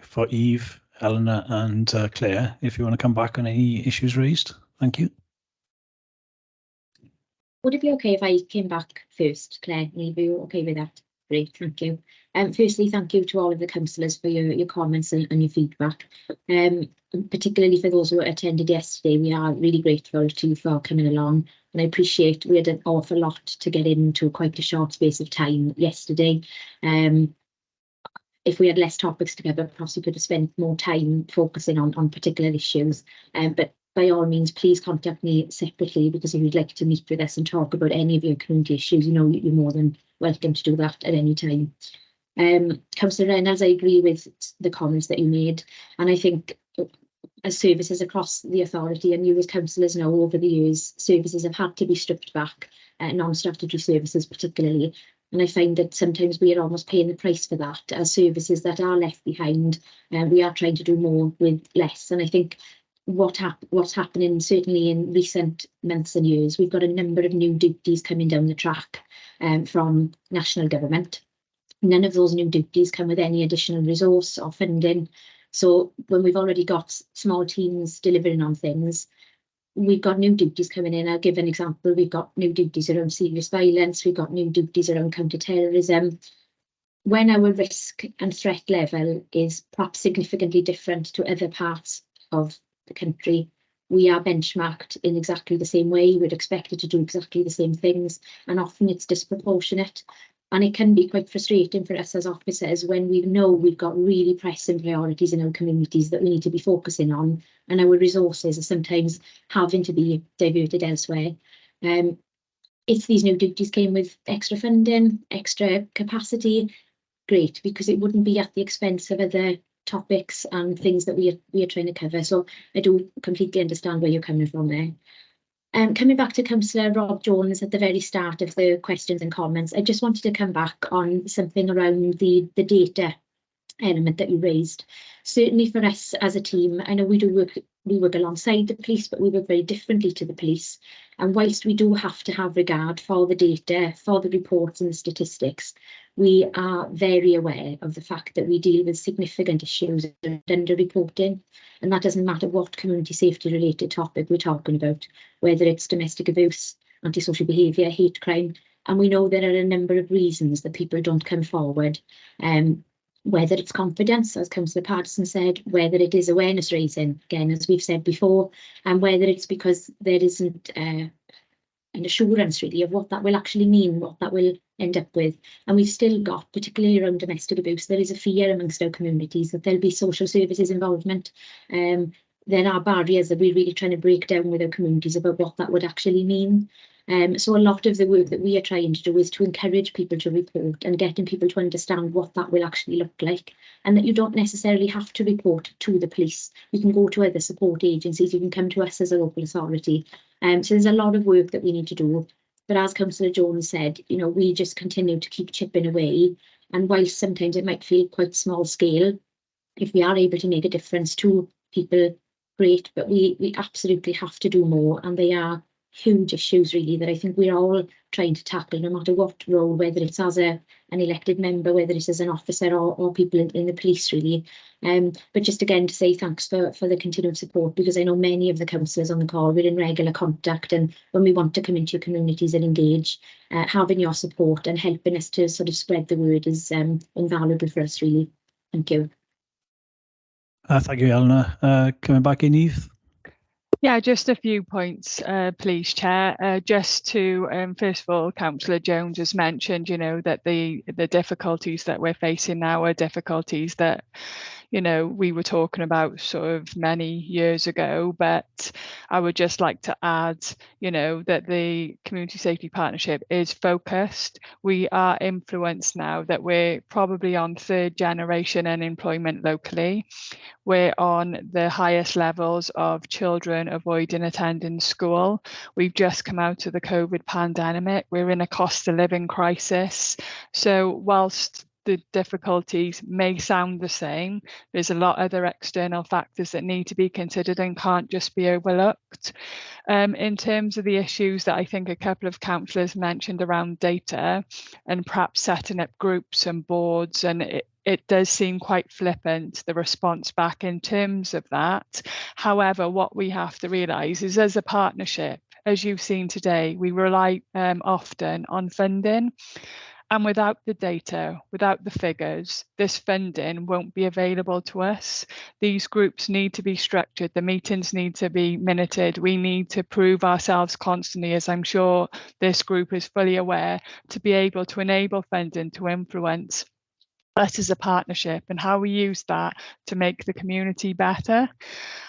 for Eve, Eleanor and Claire, if you want to come back on any issues raised. Thank you.
Would it be okay if I came back first, Claire? Are you okay with that? Great, thank you. Firstly, thank you to all of the councillors for your comments and your feedback. particularly for those who attended yesterday, we are really grateful to you for coming along. And I appreciate we had an awful lot to get into quite a short space of time yesterday. If we had less topics together, perhaps we could have spent more time focusing on particular issues. But by all means, please contact me separately, because if you'd like to meet with us and talk about any of your community issues, you know, you're more than welcome to do that at any time. Councillor Reynolds, I agree with the comments that you made, and I think as services across the authority, and you as councillors know, over the years, services have had to be stripped back, non-statutory services particularly. And I find that sometimes we are almost paying the price for that as services that are left behind. We are trying to do more with less. And I think what's happening certainly in recent months and years, we've got a number of new duties coming down the track from national government. None of those new duties come with any additional resource or funding. So when we've already got small teams delivering on things, we've got new duties coming in. I'll give an example. We've got new duties around serious violence. We've got new duties around counter-terrorism. When our risk and threat level is perhaps significantly different to other parts of the country, we are benchmarked in exactly the same way. We're expected to do exactly the same things, and often it's disproportionate. And it can be quite frustrating for us as officers when we know we've got really pressing priorities in our communities that we need to be focusing on, and our resources are sometimes having to be diverted elsewhere. If these new duties came with extra funding, extra capacity, great, because it wouldn't be at the expense of other topics and things that we are trying to cover. So I do completely understand where you're coming from there. Coming back to Councillor Rob Jones at the very start of the questions and comments, I just wanted to come back on something around the data element that you raised. Certainly for us as a team, I know we work alongside the police, but we work very differently to the police. And whilst we do have to have regard for the data, for the reports and the statistics, we are very aware of the fact that we deal with significant issues and under-reporting. And that doesn't matter what community safety related topic we're talking about, whether it's domestic abuse, antisocial behaviour, hate crime. And we know there are a number of reasons that people don't come forward. Whether it's confidence, as Councillor Patterson said, whether it is awareness raising, again, as we've said before, and whether it's because there isn't an assurance really of what that will actually mean, what that will end up with. And we've still got, particularly around domestic abuse, there is a fear amongst our communities that there'll be social services involvement. There are barriers that we're really trying to break down with our communities about what that would actually mean. So a lot of the work that we are trying to do is to encourage people to report and getting people to understand what that will actually look like, and that you don't necessarily have to report to the police. You can go to other support agencies, you can come to us as a local authority. So there's a lot of work that we need to do. But as Councillor Jones said, you know, we just continue to keep chipping away. And whilst sometimes it might feel quite small scale, if we are able to make a difference to people, great. But we absolutely have to do more, and they are huge issues really that I think we're all trying to tackle, no matter what role, whether it's as an elected member, whether it's as an officer or people in the police really. But just again to say thanks for the continued support, because I know many of the councillors on the call, we're in regular contact, and when we want to come into your communities and engage, having your support and helping us to sort of spread the word is invaluable for us really. Thank you.
Thank you, Eleanor. Coming back in, Neath.
Yeah, just a few points, please, Chair. Just to, first of all, Councillor Jones has mentioned, you know, that the difficulties that we're facing now are difficulties that, you know, we were talking about sort of many years ago. But I would just like to add, you know, that the Community Safety Partnership is focused. We are influenced now that we're probably on 3rd generation unemployment locally. We're on the highest levels of children avoiding attending school. We've just come out of the COVID pandemic. We're in a cost of living crisis. So whilst the difficulties may sound the same, there's a lot of other external factors that need to be considered and can't just be overlooked. In terms of the issues that I think a couple of councillors mentioned around data and perhaps setting up groups and boards, and it does seem quite flippant, the response back in terms of that. However, what we have to realise is as a partnership, as you've seen today, we rely often on funding. And without the data, without the figures, this funding won't be available to us. These groups need to be structured. The meetings need to be minuted. We need to prove ourselves constantly, as I'm sure this group is fully aware, to be able to enable funding to influence us as a partnership and how we use that to make the community better.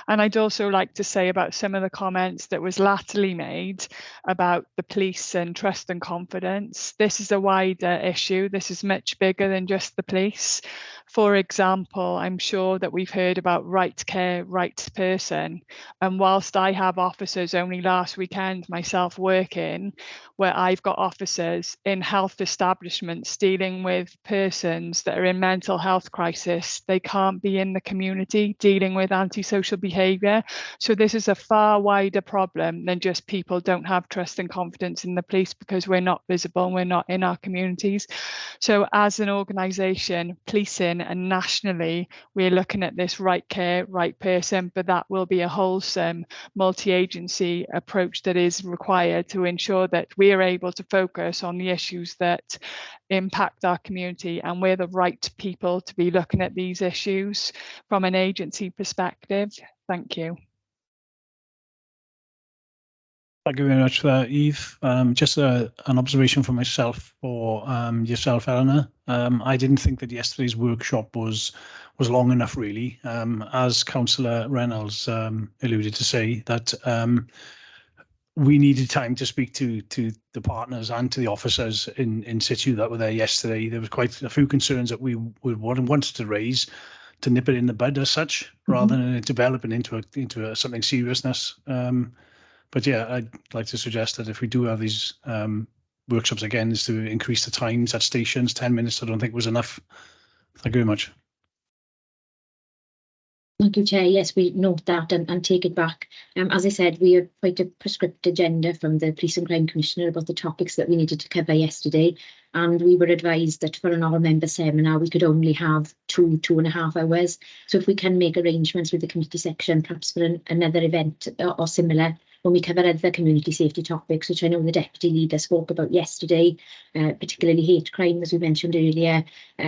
And I'd also like to say about some of the comments that was latterly made about the police and trust and confidence. This is a wider issue. This is much bigger than just the police. For example, I'm sure that we've heard about right care, right person. And whilst I have officers only last weekend, myself working, where I've got officers in health establishments dealing with persons that are in mental health crisis, they can't be in the community dealing with antisocial behaviour. So this is a far wider problem than just people don't have trust and confidence in the police because we're not visible and we're not in our communities. So as an organisation, policing and nationally, we're looking at this right care, right person, but that will be a wholesome multi-agency approach that is required to ensure that we are able to focus on the issues that impact our community, and we're the right people to be looking at these issues from an agency perspective. Thank you.
Thank you very much for that, Eve. Just an observation from myself for yourself, Eleanor. I didn't think that yesterday's workshop was long enough, really. As Councillor Reynolds alluded to say, that we needed time to speak to the partners and to the officers in situ that were there yesterday. There was quite a few concerns that we wanted to raise to nip it in the bud as such, rather than it developing into something seriousness. But yeah, I'd like to suggest that if we do have these workshops again, is to increase the times at stations. 10 minutes, I don't think was enough. Thank you very much.
Thank you, Chair. Yes, we note that and take it back. As I said, we had quite a prescribed agenda from the Police and Crime Commissioner about the topics that we needed to cover yesterday. And we were advised that for an all-member seminar, we could only have 2.5 hours. So if we can make arrangements with the committee section, perhaps for another event or similar, when we cover other community safety topics, which I know the Deputy Leader spoke about yesterday, particularly hate crime, as we mentioned earlier,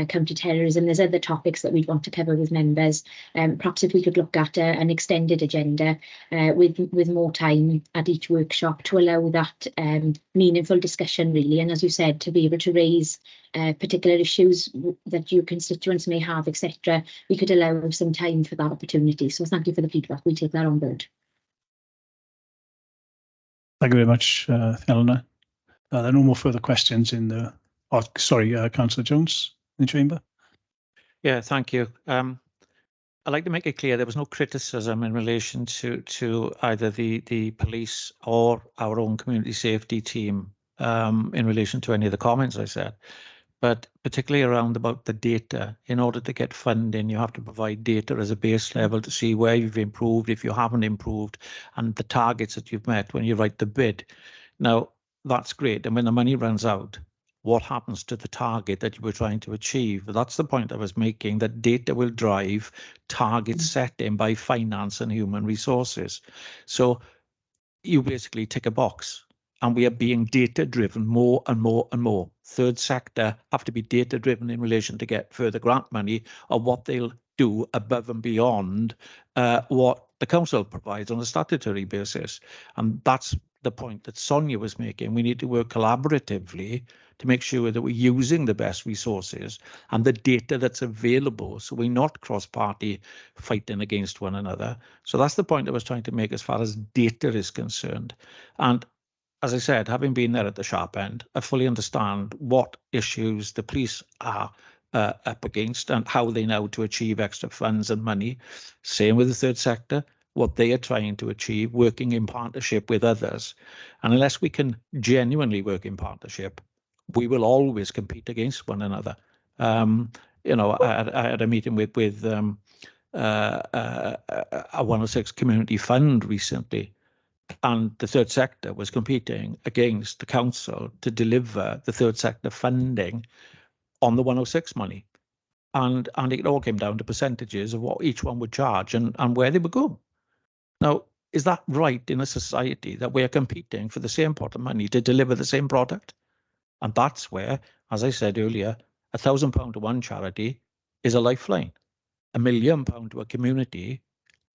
counter-terrorism. There's other topics that we'd want to cover with members. Perhaps if we could look at an extended agenda with more time at each workshop to allow that meaningful discussion, really. And as you said, to be able to raise particular issues that your constituents may have, etc. We could allow some time for that opportunity. So thank you for the feedback. We take that on board.
Thank you very much, Eleanor. There are no more further questions in the. Oh, sorry, Councillor Jones in the chamber.
Yeah, thank you. I'd like to make it clear there was no criticism in relation to either the police or our own community safety team in relation to any of the comments I said, but particularly around about the data. In order to get funding, you have to provide data as a base level to see where you've improved, if you haven't improved, and the targets that you've met when you write the bid. Now, that's great. And when the money runs out, what happens to the target that you were trying to achieve? That's the point I was making, that data will drive target setting by finance and human resources. So you basically tick a box, and we are being data driven more and more and more. Third sector have to be data driven in relation to get further grant money, or what they'll do above and beyond what the council provides on a statutory basis. And that's the point that Sonia was making. We need to work collaboratively to make sure that we're using the best resources and the data that's available, so we're not cross-party fighting against one another. So that's the point I was trying to make as far as data is concerned. And as I said, having been there at the sharp end, I fully understand what issues the police are up against and how they know to achieve extra funds and money. Same with the third sector, what they are trying to achieve, working in partnership with others. And unless we can genuinely work in partnership, we will always compete against one another. You know, I had a meeting with a 106 community fund recently, and the third sector was competing against the council to deliver the third sector funding on the 106 money. And it all came down to percentages of what each one would charge and where they would go. Now, is that right in a society that we are competing for the same pot of money to deliver the same product? And that's where, as I said earlier, £1,000 to one charity is a lifeline. £1 million to a community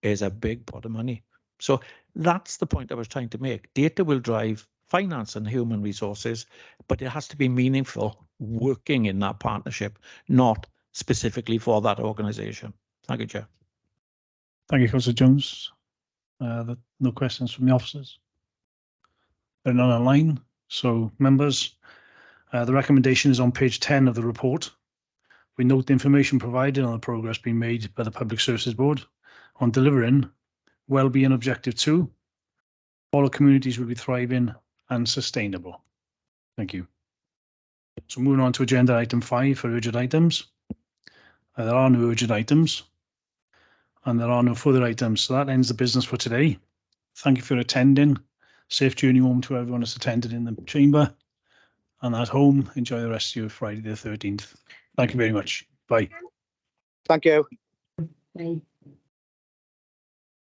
is a big pot of money. So that's the point I was trying to make. Data will drive finance and human resources, but it has to be meaningful working in that partnership, not specifically for that organisation. Thank you, Chair.
Thank you, Councillor Jones. No questions from the officers. They're not online. So members, the recommendation is on page 10 of the report. We note the information provided on the progress being made by the Public Services Board on delivering Wellbeing Objective 2. All our communities will be thriving and sustainable. Thank you. So moving on to agenda item 5 for urgent items. There are no urgent items and there are no further items. So that ends the business for today. Thank you for attending. Safe journey home to everyone that's attended in the chamber, and at home, enjoy the rest of your Friday the 13th. Thank you very much. Bye.
Thank you.
Bye.